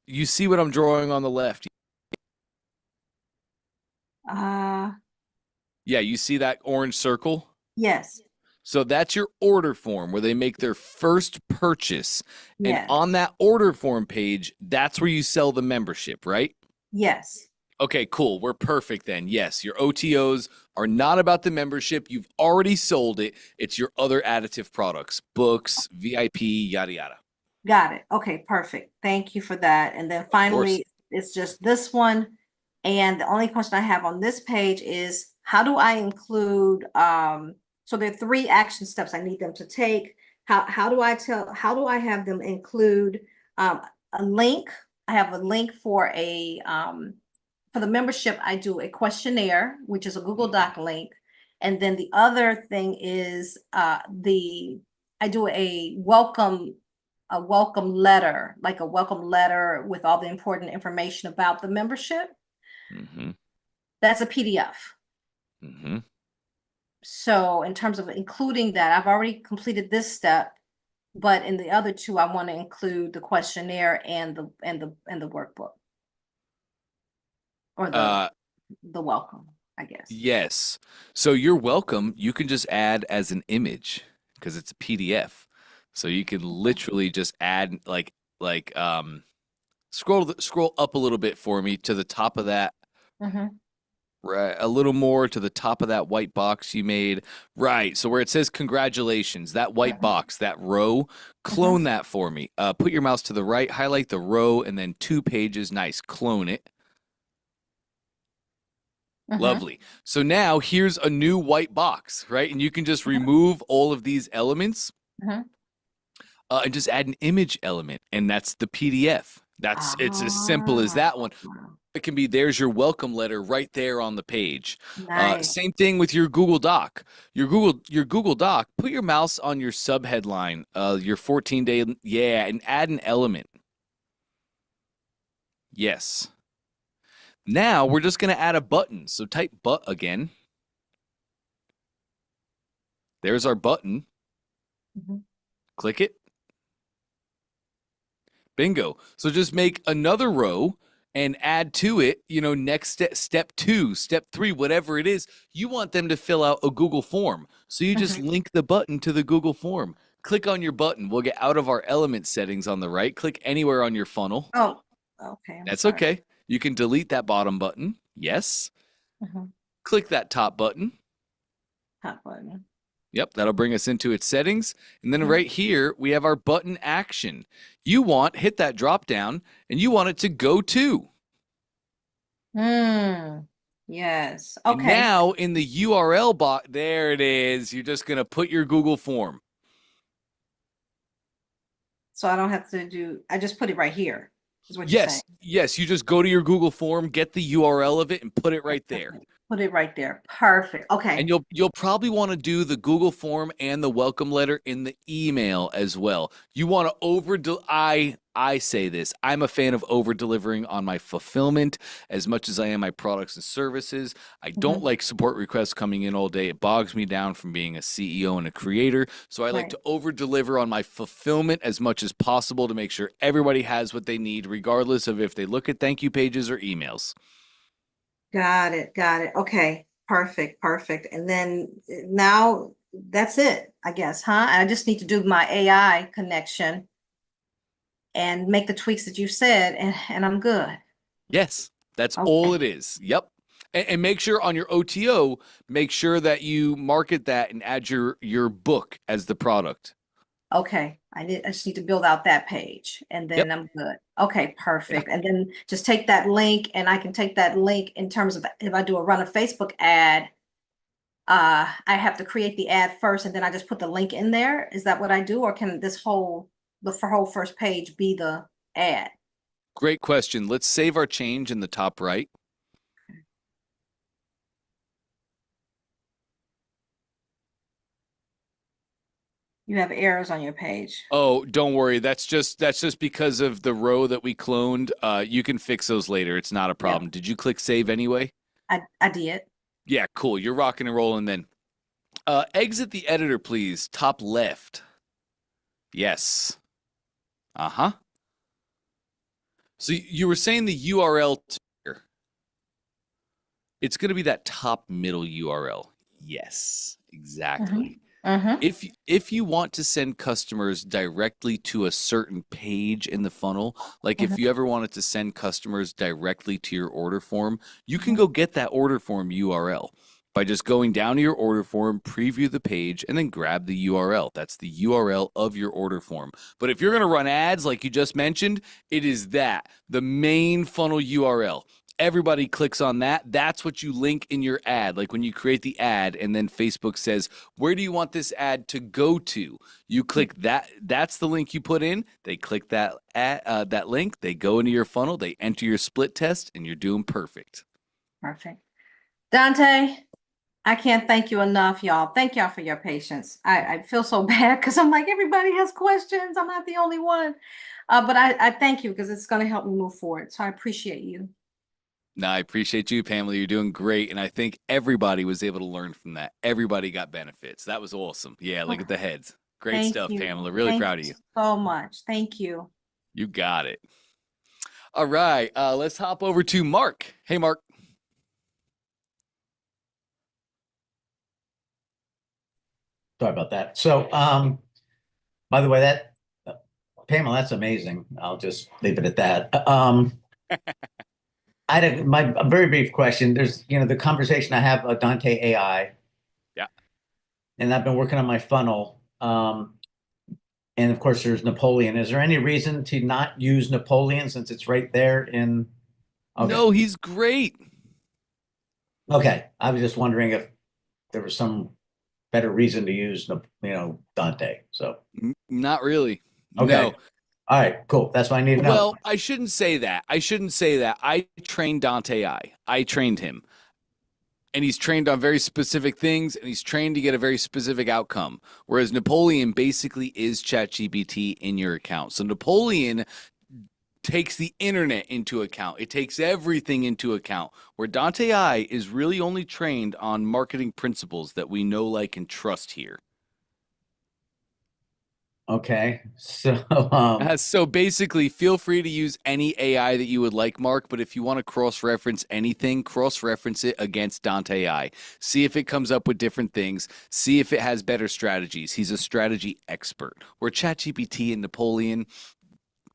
you see what I'm drawing on the left. uh, Yeah, you see that orange circle? yes, So that's your order form where they make their first purchase. And yes, on that order form page, that's where you sell the membership, right? yes. Okay, cool. We're perfect then. Yes, your OTOs are not about the membership. You've already sold it. It's your other additive products, books, VIP, yada, yada. Got it. Okay, perfect. Thank you for that. And then Of course. finally, it's just this one. And the only question I have on this page is how do I include so there are three action steps I need them to take. How do I have them include a link? I have a link for the membership, I do a questionnaire, which is a Google Doc link. And then the other thing is I do a welcome letter, like a welcome letter with all the important information about the membership. Mm-hmm. That's a PDF. Mm-hmm. So in terms of including that, I've already completed this step, but in the other two, I want to include the questionnaire and the workbook or Uh, the welcome, I guess. yes. So you're welcome. You can just add as an image because it's a PDF. So you can literally just add scroll up a little bit for me to the top of that. Mhm, Right, a little more to the top of that white box you made. Right, so where it says congratulations, that white mhm, box, that row, mhm, clone that for me. Put your mouse to the right, highlight the row, and then 2 pages. Nice, clone it. mhm, Lovely. So now here's a new white box, right? And you can just mhm, remove all of these elements mhm. and just add an image element, and that's the PDF. It's as simple as Ah, that one. It can be there's your welcome letter right there on the page. nice. Same thing with your Google Doc. Your Google Doc. Put your mouse on your subheadline, your 14-day, yeah, and add an element. Yes. Now we're just gonna add a button. So type "but" again. There's our button. Mhm. Click it. Bingo. So just make another row and add to it, next step 2, step 3, whatever it is, you want them to fill out a Google form. So you just Mhm. link the button to the Google form. Click on your button. We'll get out of our element settings on the right. Click anywhere on your funnel. Oh, okay. I'm That's sorry. okay. You can delete that bottom button. Yes. Mhm. Click that top button. Hot button. Yep, that'll bring us into its settings. And then Mhm. right here, we have our button action. Hit that drop down, and you want it to go to. Yes. And Okay. now in the URL box, there it is. You're just going to put your Google form. So I don't have to do, I just put it right here, is what you're saying. Yes, you just go to your Google form, get the URL of it, and put it right there. Put it right there. Perfect. And Okay. you'll probably want to do the Google form and the welcome letter in the email as well. You want to I say this. I'm a fan of over delivering on my fulfillment as much as I am my products and services. I don't Mhm. like support requests coming in all day. It bogs me down from being a CEO and a creator. So I like Right. to over deliver on my fulfillment as much as possible to make sure everybody has what they need, regardless of if they look at thank you pages or emails. Got it. Got it. Okay. Perfect. Perfect. And then now that's it, I guess, huh? I just need to do my AI connection and make the tweaks that you said, and I'm good. Yes, that's all Okay. it is. Yep. And make sure on your OTO, make sure that you market that and add your book as the product. Okay. I just need to build out that page and Yep. then I'm good. Okay, Yeah. perfect. And then just take that link and I can take that link in terms of if I do run a Facebook ad, I have to create the ad first and then I just put the link in there. Is that what I do? Or can the whole first page be the ad? Great question. Let's save our change in the top right. You have errors on your page. Oh, don't worry. That's just because of the row that we cloned. You can fix those later. It's not a Yeah, problem. Did you click save anyway? I did. Yeah, cool. You're rocking and rolling then. Exit the editor, please. Top left. Yes. Uh-huh. So you were saying the URL here. It's going to be that top middle URL. Yes, Mm-hmm. exactly. Mm-hmm. If you want to send customers directly to a certain page in the funnel, like if Mm-hmm. you ever wanted to send customers directly to your order form, you can Mm-hmm. go get that order form URL by just going down to your order form, preview the page, and then grab the URL. That's the URL of your order form. But if you're going to run ads like you just mentioned, it is the main funnel URL. Everybody clicks on that. That's what you link in your ad. Like when you create the ad and then Facebook says, where do you want this ad to go to? You click that. That's the link you put in. They click that link. They go into your funnel. They enter your split test, and you're doing perfect. Perfect. Dante, I can't thank you enough, y'all. Thank y'all for your patience. I feel so bad because I'm like, everybody has questions. I'm not the only one. But I thank you because it's going to help me move forward. So I appreciate you. No, I appreciate you, Pamela. You're doing great, and I think everybody was able to learn from that. Everybody got benefits. That was awesome. Yeah, look Oh, at the heads. Great thank stuff, you. Pamela. Really Thank proud you of you. so much. Thank you. You got it. All right, let's hop over to Mark. Hey, Mark. Sorry about that. So, by the way, that Pamela, that's amazing. I'll just leave it at that. I had a very brief question. There's, the conversation I have Dante AI, Yeah. and I've been working on my funnel. And of course, there's Napoleon. Is there any reason to not use Napoleon since it's right there in? Okay. No, he's great. Okay. I was just wondering if there was some better reason to use, Dante. So, Not really. okay. No. All right, cool. That's what I need to know. Well, I shouldn't say that. I trained Dante I trained him. And he's trained on very specific things and he's trained to get a very specific outcome. Whereas Napoleon basically is ChatGPT in your account. So Napoleon takes the internet into account. It takes everything into account. Where Dante I is really only trained on marketing principles that we know, like, and trust here. Okay. So, So basically, feel free to use any AI that you would like, Mark. But if you want to cross-reference anything, cross-reference it against Dante AI. See if it comes up with different things. See if it has better strategies. He's a strategy expert. Where ChatGPT and Napoleon,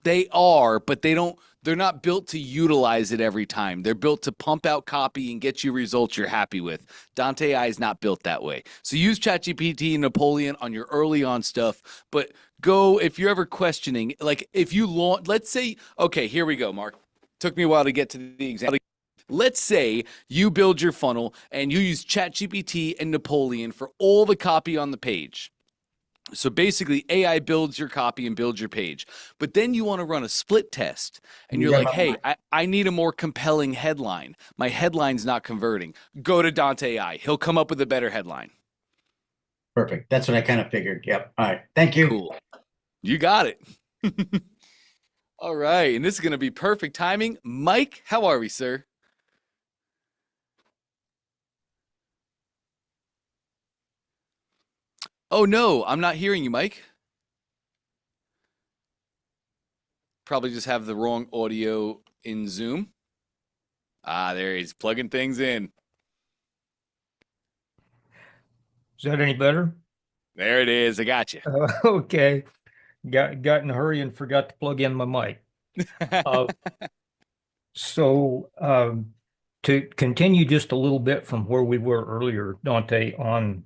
they are, but they're not built to utilize it every time. They're built to pump out copy and get you results you're happy with. Dante AI is not built that way. So use ChatGPT and Napoleon on your early on stuff, but go if you're ever questioning, like if you launch, let's say, okay, here we go, Mark. Took me a while to get to the example. Let's say you build your funnel and you use ChatGPT and Napoleon for all the copy on the page. So basically, AI builds your copy and builds your page. But then you want to run a split test and you're like, hey, I need a more compelling headline. My headline's not converting. Go to Dante AI. He'll come up with a better headline. perfect. That's what I kind of figured. Yep. All right. Thank you. Cool. You got it. All right. And this is going to be perfect timing. Mike, how are we, sir? Oh, no, I'm not hearing you, Mike. Probably just have the wrong audio in Zoom. Ah, there he's plugging things in. Is that any better? There it is. I got you. Okay. Got in a hurry and forgot to plug in my mic. So to continue just a little bit from where we were earlier, Dante, on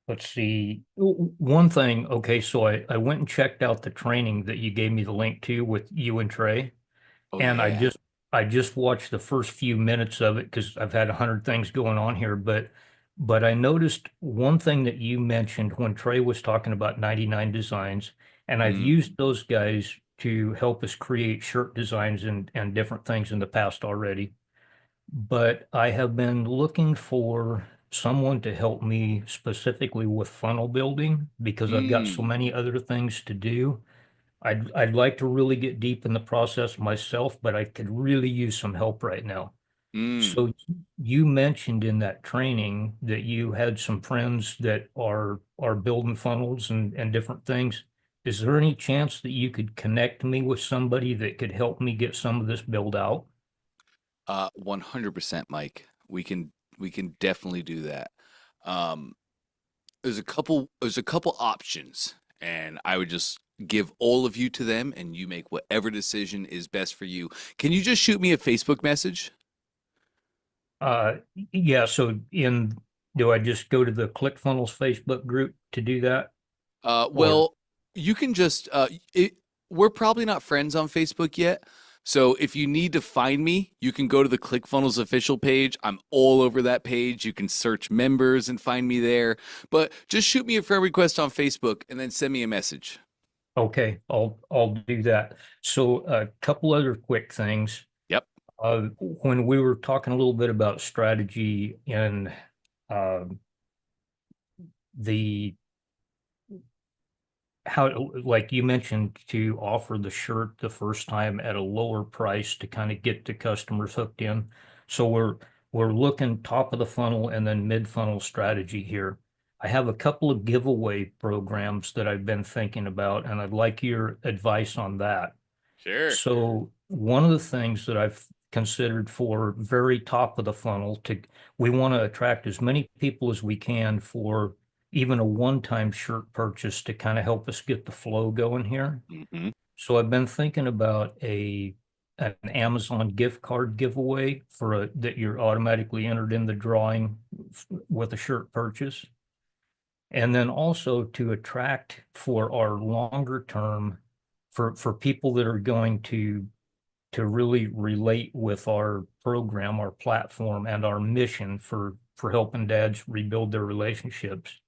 let's see, one thing. Okay, so I went and checked out the training that you gave me the link to with you and Trey. Oh, And yeah. I just watched the first few minutes of it because I've had 100 things going on here. But I noticed one thing that you mentioned when Trey was talking about 99 Designs, and I've Mm, used those guys to help us create shirt designs and different things in the past already. But I have been looking for someone to help me specifically with funnel building because I've got so mm, many other things to do. I'd like to really get deep in the process myself, but I could really use some help right now. mm. So you mentioned in that training that you had some friends that are building funnels and different things. Is there any chance that you could connect me with somebody that could help me get some of this built out? 100%, Mike. We can definitely do that. Um, there's a couple options, and I would just give all of you to them, and you make whatever decision is best for you. Can you just shoot me a Facebook message? Yeah, so do I just go to the ClickFunnels Facebook group to do that? Or Well, you can just we're probably not friends on Facebook yet. So if you need to find me, you can go to the ClickFunnels official page. I'm all over that page. You can search members and find me there. But just shoot me a friend request on Facebook and then send me a message. okay, I'll do that. So a couple other quick things. Yep. When we were talking a little bit about strategy and uh, the how, like you mentioned, to offer the shirt the first time at a lower price to kind of get the customers hooked in. So we're looking top of the funnel and then mid funnel strategy here. I have a couple of giveaway programs that I've been thinking about, and I'd like your advice on that. Sure. So one of the things that I've considered for very top of the funnel we want to attract as many people as we can for even a one-time shirt purchase to kind of help us get the flow going here. Hmm. So I've been thinking about an Amazon gift card giveaway that you're automatically entered in the drawing with a shirt purchase. And then also to attract for our longer term for people that are going to really relate with our program, our platform, and our mission for helping dads rebuild their relationships.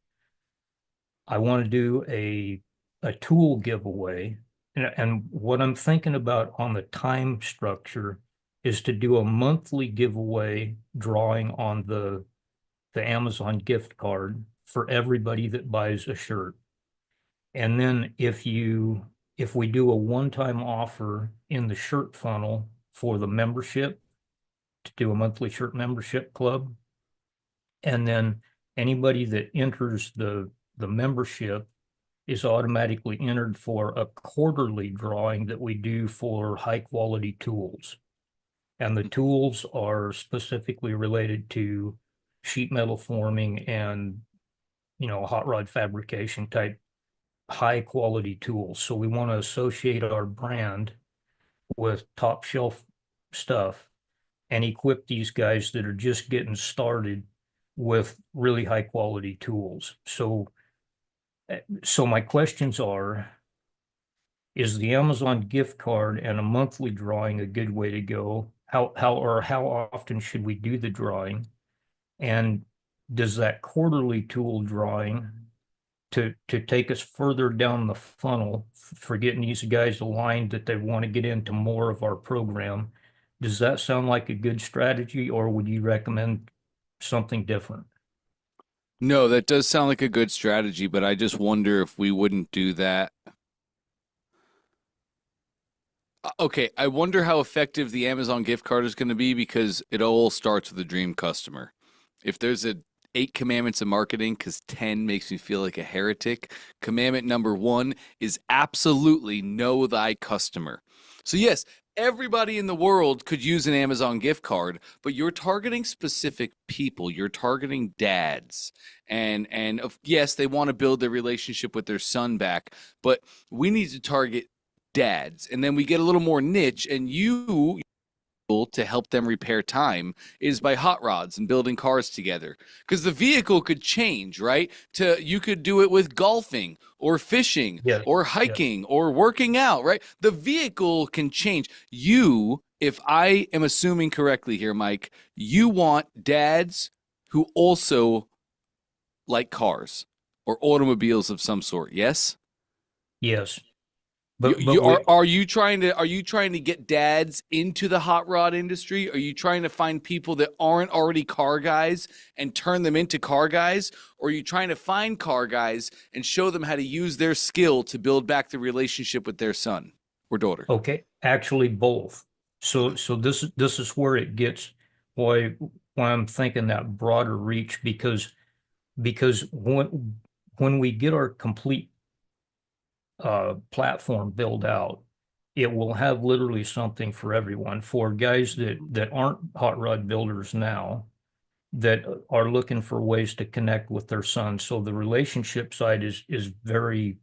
I want to do a tool giveaway. And what I'm thinking about on the time structure is to do a monthly giveaway drawing on the Amazon gift card for everybody that buys a shirt. And then if we do a one-time offer in the shirt funnel for the membership, to do a monthly shirt membership club, and then anybody that enters the membership is automatically entered for a quarterly drawing that we do for high quality tools. And the tools are specifically related to sheet metal forming and, hot rod fabrication type high quality tools. So we want to associate our brand with top shelf stuff and equip these guys that are just getting started with really high quality tools. So my questions are, is the Amazon gift card and a monthly drawing a good way to go? How often should we do the drawing? And does that quarterly tool drawing to take us further down the funnel for getting these guys aligned that they want to get into more of our program, does that sound like a good strategy, or would you recommend something different? No, that does sound like a good strategy, but I just wonder if we wouldn't do that. Okay, I wonder how effective the Amazon gift card is going to be, because it all starts with the dream customer. If there's a 8 commandments of marketing, because 10 makes me feel like a heretic, commandment number 1 is absolutely know thy customer. So yes, everybody in the world could use an Amazon gift card, but you're targeting specific people. You're targeting dads. And yes, they want to build their relationship with their son back, but we need to target dads. And then we get a little more niche, and you to help them repair time is by hot rods and building cars together, because the vehicle could change, right? You could do it with golfing or fishing Yes, or yes. hiking or working out, right? The vehicle can change. If I am assuming correctly here, Mike, you want dads who also like cars or automobiles of some sort, yes? Yes. You, But you we, are you trying to get dads into the hot rod industry? Are you trying to find people that aren't already car guys and turn them into car guys? Or are you trying to find car guys and show them how to use their skill to build back the relationship with their son or daughter? okay, actually both. So this is where it gets why I'm thinking that broader reach, because when we get our complete platform built out, it will have literally something for everyone. For guys that aren't hot rod builders now, that are looking for ways to connect with their sons. So the relationship side is very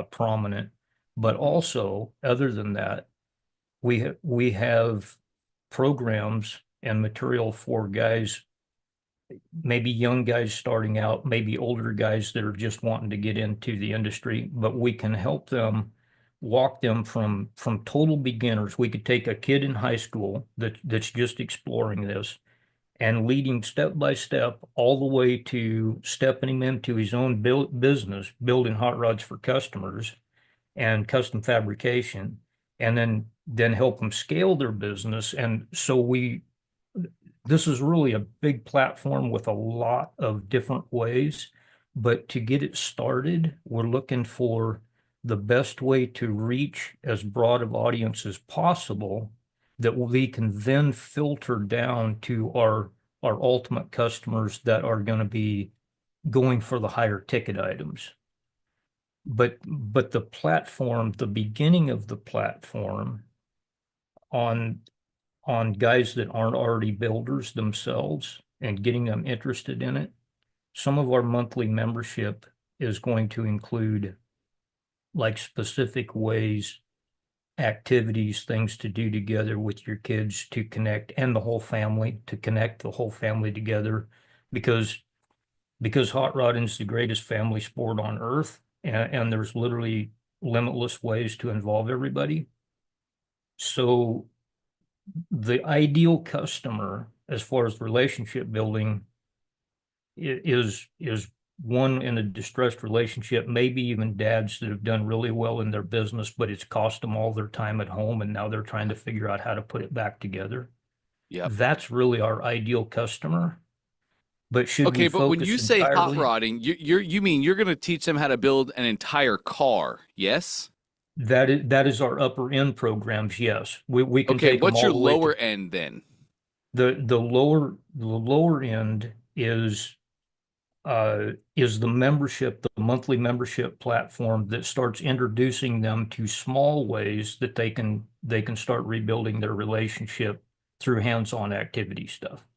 prominent. But also, other than that, we have programs and material for guys, maybe young guys starting out, maybe older guys that are just wanting to get into the industry, but we can help them, walk them from total beginners. We could take a kid in high school that's just exploring this and lead him step by step all the way to stepping him into his own business, building hot rods for customers and custom fabrication, and then help them scale their business. And so this is really a big platform with a lot of different ways, but to get it started, we're looking for the best way to reach as broad of audience as possible, that we can then filter down to our ultimate customers that are going to be going for the higher ticket items. But the platform, the beginning of the platform on guys that aren't already builders themselves and getting them interested in it, some of our monthly membership is going to include like specific ways, activities, things to do together with your kids to connect, and the whole family, to connect the whole family together, because hot rodding is the greatest family sport on earth, and there's literally limitless ways to involve everybody. So the ideal customer, as far as relationship building, is one in a distressed relationship, maybe even dads that have done really well in their business, but it's cost them all their time at home, and now they're trying to figure out how to put it back together. Yep. That's really our ideal customer. But should we Okay, but when focus you say hot entirely? rodding, you mean you're going to teach them how to build an entire car, yes? That is our upper end programs. Yes, we can Okay, take them what's all your the way lower to end then? the lower end is is the membership, the monthly membership platform that starts introducing them to small ways that they can start rebuilding their relationship through hands-on activity stuff.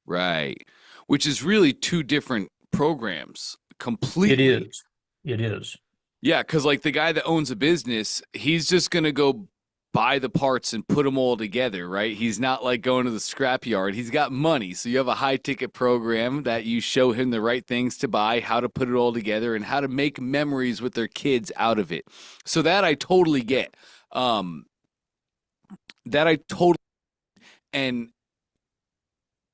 Right. Which is really two different programs It completely. is. It is. Yeah, because like the guy that owns a business, he's just gonna go buy the parts and put them all together, right? He's not like going to the scrapyard. He's got money, so you have a high ticket program that you show him the right things to buy, how to put it all together, and how to make memories with their kids out of it. So that I totally get. That I totally and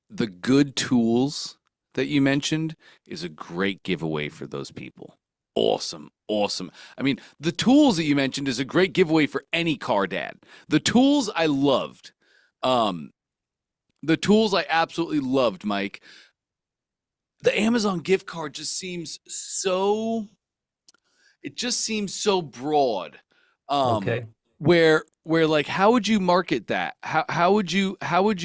the good tools that you mentioned is a great giveaway for those people. Awesome. Awesome. I mean, the tools that you mentioned is a great giveaway for any car dad. The tools I loved. The tools I absolutely loved, Mike. The Amazon gift card just seems so broad. Okay. Where like how would you market that? How would you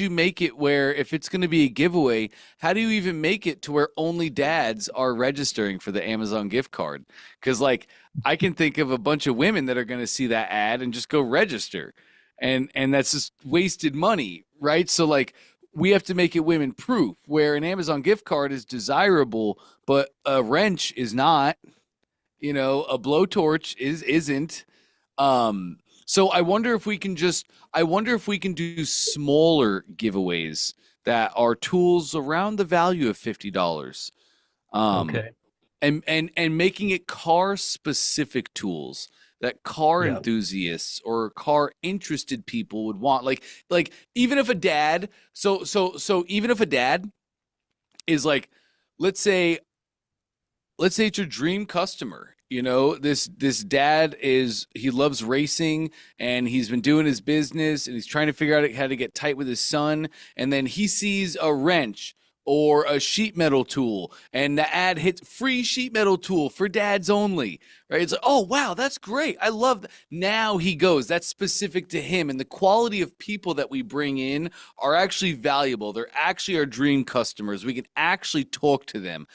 make it where if it's going to be a giveaway, how do you even make it to where only dads are registering for the Amazon gift card? Cuz like I can think of a bunch of women that are going to see that ad and just go register. And that's just wasted money, right? So like we have to make it women proof where an Amazon gift card is desirable, but a wrench is not, a blowtorch isn't. So I wonder if we can do smaller giveaways that are tools around the value of $50. Okay. And making it car specific tools that car Yeah. enthusiasts or car interested people would want. Like even if a dad, so even if a dad is like, let's say it's your dream customer. This dad he loves racing and he's been doing his business and he's trying to figure out how to get tight with his son. And then he sees a wrench or a sheet metal tool and the ad hits free sheet metal tool for dads only, right? It's like, oh, wow, that's great. I love that. Now he goes, that's specific to him. And the quality of people that we bring in are actually valuable. They're actually our dream customers. We can actually talk to them.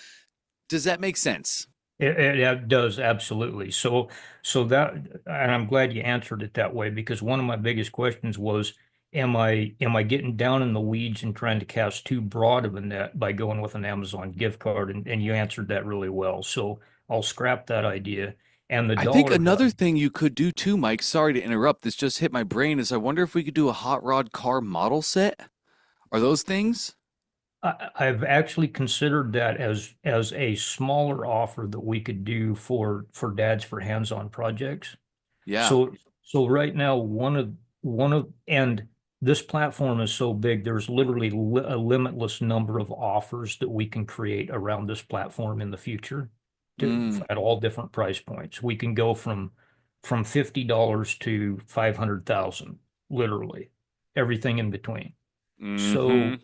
Does that make sense? It does, absolutely. So that, and I'm glad you answered it that way, because one of my biggest questions was, am I getting down in the weeds and trying to cast too broad of a net by going with an Amazon gift card? And you answered that really well. So I'll scrap that idea. And the I think dollar another value. thing you could do too, Mike, sorry to interrupt, this just hit my brain, is I wonder if we could do a hot rod car model set. Are those things? I've actually considered that as a smaller offer that we could do for dads for hands-on projects. Yeah. So right now, and this platform is so big, there's literally a limitless number of offers that we can create around this platform in the future at all different price points. We can go from $50 to 500,000, literally, everything in between. So,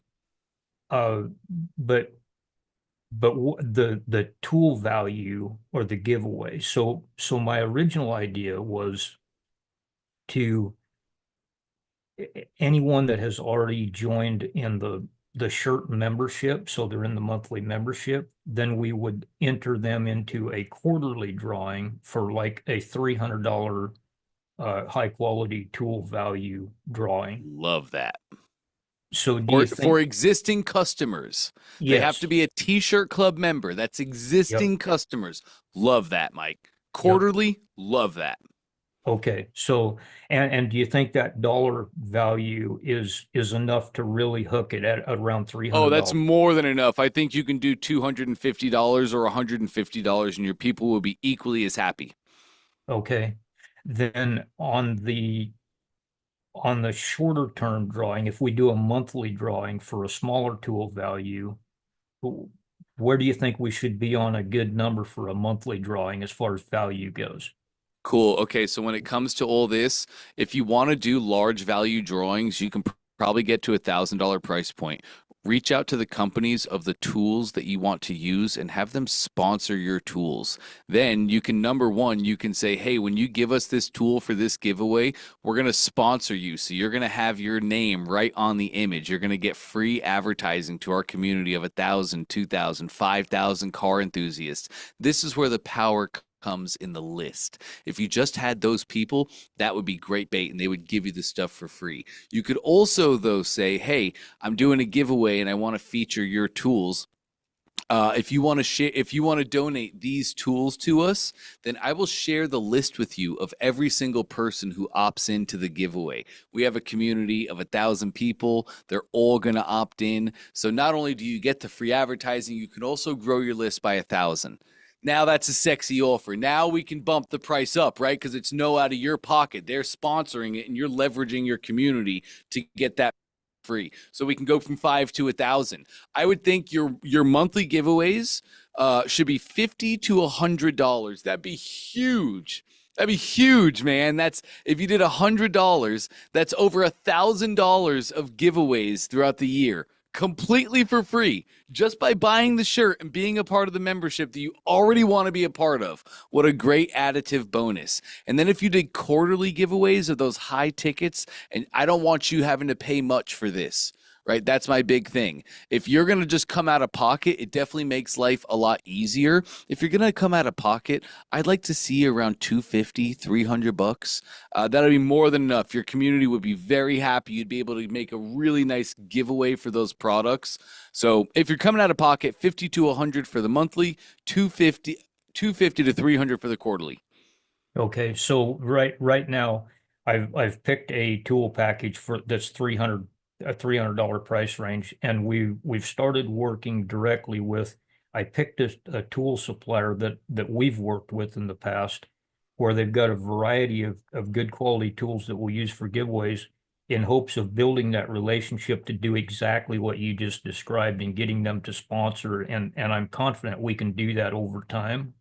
but the tool value or the giveaway. So my original idea was to anyone that has already joined in the shirt membership, so they're in the monthly membership, then we would enter them into a quarterly drawing for like a $300 high quality tool value drawing. Love that. So do you think For existing customers, they have to be a T-shirt club member. That's existing customers. Love that, Mike. Quarterly, love that. Okay, so and do you think that dollar value is enough to really hook it at around $300? Oh, that's more than enough. I think you can do $250 or $150 and your people will be equally as happy. Okay. Then on the shorter term drawing, if we do a monthly drawing for a smaller tool value, where do you think we should be on a good number for a monthly drawing as far as value goes? Cool. Okay, so when it comes to all this, if you want to do large value drawings, you can probably get to $1,000 price point. reach out to the companies of the tools that you want to use and have them sponsor your tools. Then you can, number one, you can say, hey, when you give us this tool for this giveaway, we're going to sponsor you. So you're going to have your name right on the image. You're going to get free advertising to our community of 1,000, 2,000, 5,000 car enthusiasts. This is where the power comes in the list. If you just had those people, that would be great bait and they would give you the stuff for free. You could also, though, say, hey, I'm doing a giveaway and I want to feature your tools. If you want to share, if you want to donate these tools to us, then I will share the list with you of every single person who opts into the giveaway. We have a community of 1,000 people. They're all going to opt in. So not only do you get the free advertising, you can also grow your list by 1,000. Now that's a sexy offer. Now we can bump the price up, right? Because it's no out of your pocket. They're sponsoring it and you're leveraging your community to get that free. So we can go from 5 to 1,000. I would think your monthly giveaways should be $50 to $100. That'd be huge. That'd be huge, man. That's if you did $100, that's over $1,000 of giveaways throughout the year, completely for free, just by buying the shirt and being a part of the membership that you already want to be a part of. What a great additive bonus. And then if you did quarterly giveaways of those high tickets, and I don't want you having to pay much for this, right? That's my big thing. If you're going to just come out of pocket, it definitely makes life a lot easier. If you're going to come out of pocket, I'd like to see around $250, $300. That'll be more than enough. Your community would be very happy. You'd be able to make a really nice giveaway for those products. So if you're coming out of pocket, 50 to 100 for the monthly, 250 to 300 for the quarterly. Okay, so right now, I've picked a tool package for that's a $300 price range, and we've started working directly with. I picked a tool supplier that we've worked with in the past, where they've got a variety of good quality tools that we'll use for giveaways, in hopes of building that relationship to do exactly what you just described and getting them to sponsor, and I'm confident we can do that over time.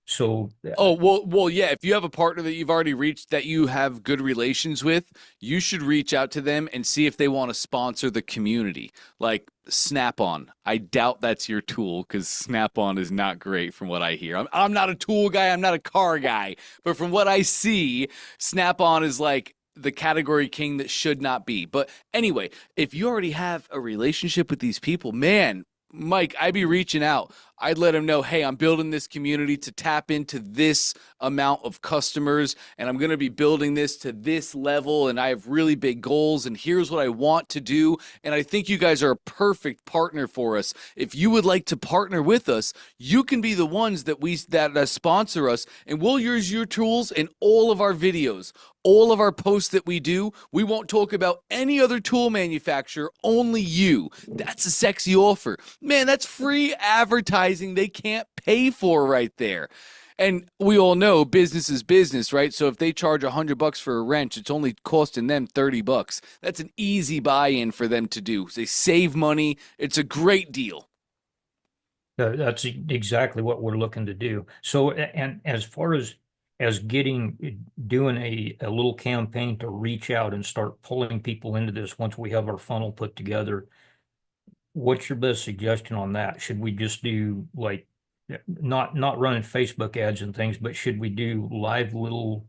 So Oh, well, yeah. If you have a partner that you've already reached that you have good relations with, you should reach out to them and see if they want to sponsor the community. Like Snap-on. I doubt that's your tool because Snap-on is not great from what I hear. I'm not a tool guy. I'm not a car guy. But from what I see, Snap-on is like the category king that should not be. But anyway, if you already have a relationship with these people, man, Mike, I'd be reaching out. I'd let them know, hey, I'm building this community to tap into this amount of customers, and I'm going to be building this to this level, and I have really big goals, and here's what I want to do, and I think you guys are a perfect partner for us. If you would like to partner with us, you can be the ones that sponsor us, and we'll use your tools in all of our videos. All of our posts that we do, we won't talk about any other tool manufacturer, only you. That's a sexy offer. Man, that's free advertising they can't pay for right there. And we all know business is business, right? So if they charge $100 for a wrench, it's only costing them $30. That's an easy buy-in for them to do. They save money. It's a great deal. That's exactly what we're looking to do. So, and as far as doing a little campaign to reach out and start pulling people into this once we have our funnel put together, what's your best suggestion on that? Should we just do like not running Facebook ads and things, but should we do live little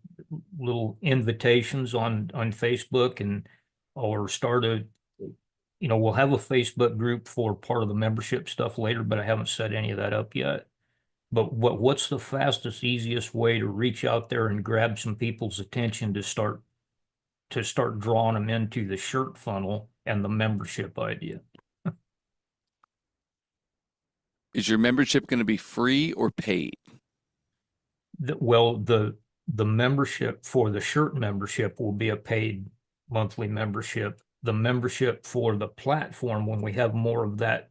invitations on Facebook or start we'll have a Facebook group for part of the membership stuff later, but I haven't set any of that up yet. But what's the fastest, easiest way to reach out there and grab some people's attention to start drawing them into the shirt funnel and the membership idea? Is your membership going to be free or paid? The membership for the shirt membership will be a paid monthly membership. The membership for the platform, when we have more of that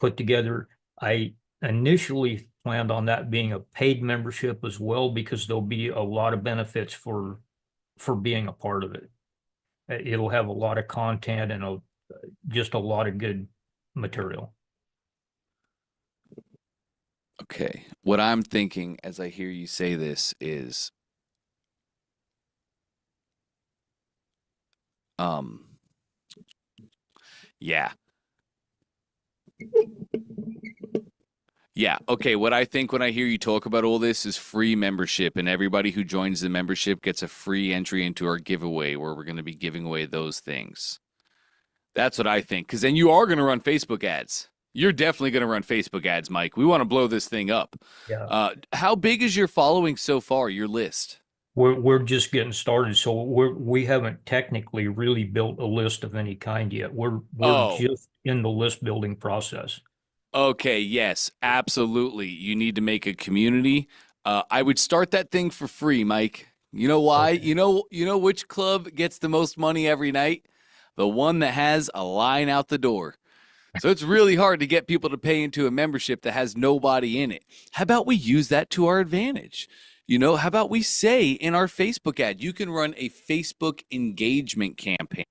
put together, I initially planned on that being a paid membership as well, because there'll be a lot of benefits for being a part of it. It'll have a lot of content and just a lot of good material. Okay. What I'm thinking as I hear you say this is Yeah. Yeah. Okay. What I think when I hear you talk about all this is free membership, and everybody who joins the membership gets a free entry into our giveaway where we're going to be giving away those things. That's what I think. Because then you are going to run Facebook ads. You're definitely going to run Facebook ads, Mike. We want to blow this thing up. Yeah. How big is your following so far, your list? We're just getting started, so we haven't technically really built a list of any kind yet. We're Oh. just in the list building process. Okay, yes, absolutely. You need to make a community. I would start that thing for free, Mike. You know why? Okay. You know which club gets the most money every night? The one that has a line out the door. So it's really hard to get people to pay into a membership that has nobody in it. How about we use that to our advantage? You know, how about we say in our Facebook ad, you can run a Facebook engagement campaign,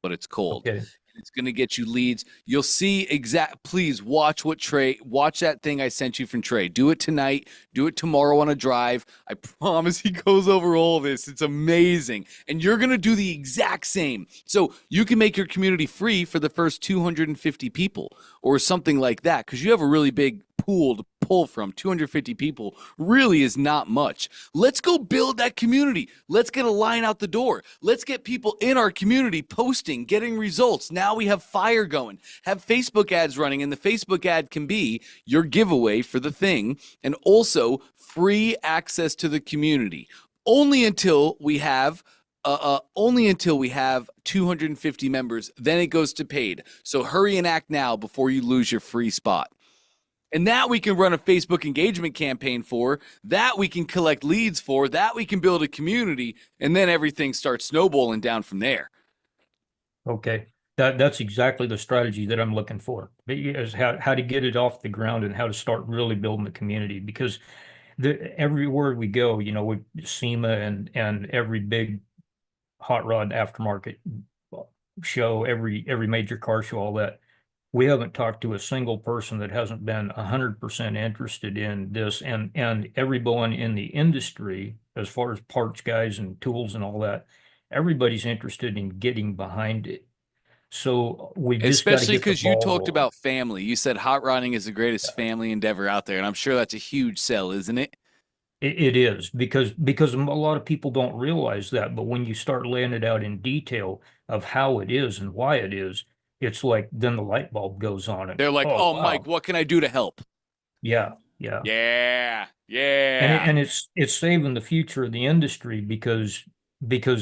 what it's called. Okay. It's going to get you leads. You'll see please watch watch that thing I sent you from Trey. Do it tonight. Do it tomorrow on a drive. I promise he goes over all this. It's amazing. And you're going to do the exact same. So you can make your community free for the first 250 people or something like that, because you have a really big pool to pull from. 250 people really is not much. Let's go build that community. Let's get a line out the door. Let's get people in our community posting, getting results. Now we have fire going. Have Facebook ads running, and the Facebook ad can be your giveaway for the thing, and also free access to the community. Only until we have 250 members, then it goes to paid. So hurry and act now before you lose your free spot. And that we can run a Facebook engagement campaign for, that we can collect leads for, that we can build a community, and then everything starts snowballing down from there. Okay. That's exactly the strategy that I'm looking for. Is how to get it off the ground and how to start really building the community, because everywhere we go, you know, with SEMA and every big hot rod aftermarket show, every major car show, all that, we haven't talked to a single person that hasn't been 100% interested in this, and everyone in the industry, as far as parts guys and tools and all that, everybody's interested in getting behind it. So we just got to Especially get the because you ball talked rolling. about family. You said hot rodding is the greatest family endeavor out there, and I'm sure that's a huge sell, isn't it? It is, because a lot of people don't realize that, but when you start laying it out in detail of how it is and why it is, it's like then the light bulb goes on, and They're like, oh oh, wow, Mike, what can I do to help? yeah. Yeah, And it's saving the future of the industry, because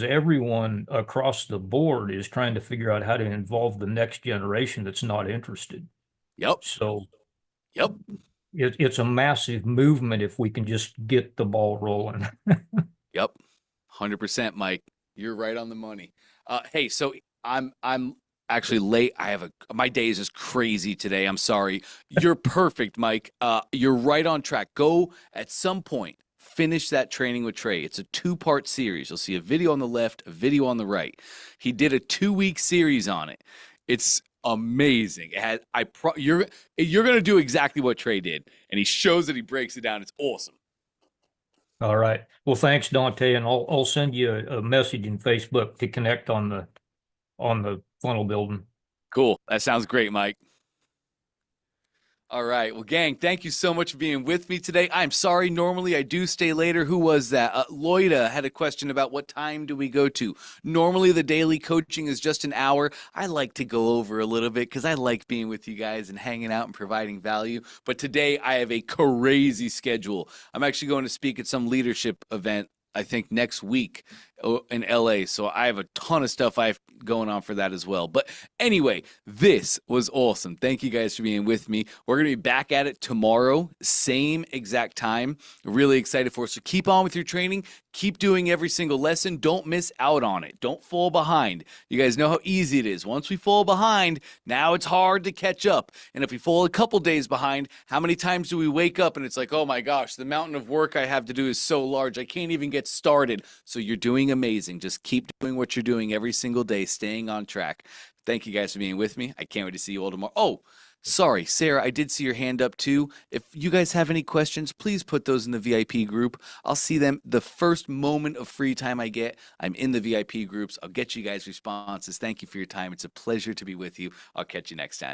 everyone across the board is trying to figure out how to involve the next generation that's not interested. Yep, So yep. it's a massive movement if we can just get the ball rolling. Yep, 100%, Mike. You're right on the money. Hey, so I'm actually late. My day is just crazy today. I'm sorry. You're perfect, Mike. You're right on track. Go at some point. Finish that training with Trey. It's a 2-part series. You'll see a video on the left, a video on the right. He did a 2-week series on it. It's amazing. You're gonna do exactly what Trey did, and he shows it. He breaks it down. It's awesome. All right. Well, thanks, Dante, and I'll send you a message in Facebook to connect on the funnel building. Cool. That sounds great, Mike. All right. Well, gang, thank you so much for being with me today. I'm sorry. Normally, I do stay later. Who was that? Loida had a question about what time do we go to. Normally, the daily coaching is just an hour. I like to go over a little bit because I like being with you guys and hanging out and providing value. But today, I have a crazy schedule. I'm actually going to speak at some leadership event, I think, next week in LA. So I have a ton of stuff I have going on for that as well. But anyway, this was awesome. Thank you guys for being with me. We're going to be back at it tomorrow, same exact time. Really excited for it. So keep on with your training. Keep doing every single lesson. Don't miss out on it. Don't fall behind. You guys know how easy it is. Once we fall behind, now it's hard to catch up. And if we fall a couple days behind, how many times do we wake up and it's like, oh my gosh, the mountain of work I have to do is so large. I can't even get started. So you're doing amazing. Just keep doing what you're doing every single day, staying on track. Thank you guys for being with me. I can't wait to see you all tomorrow. Oh, sorry, Sarah, I did see your hand up too. If you guys have any questions, please put those in the VIP group. I'll see them the first moment of free time I get. I'm in the VIP groups. I'll get you guys responses. Thank you for your time. It's a pleasure to be with you. I'll catch you next time.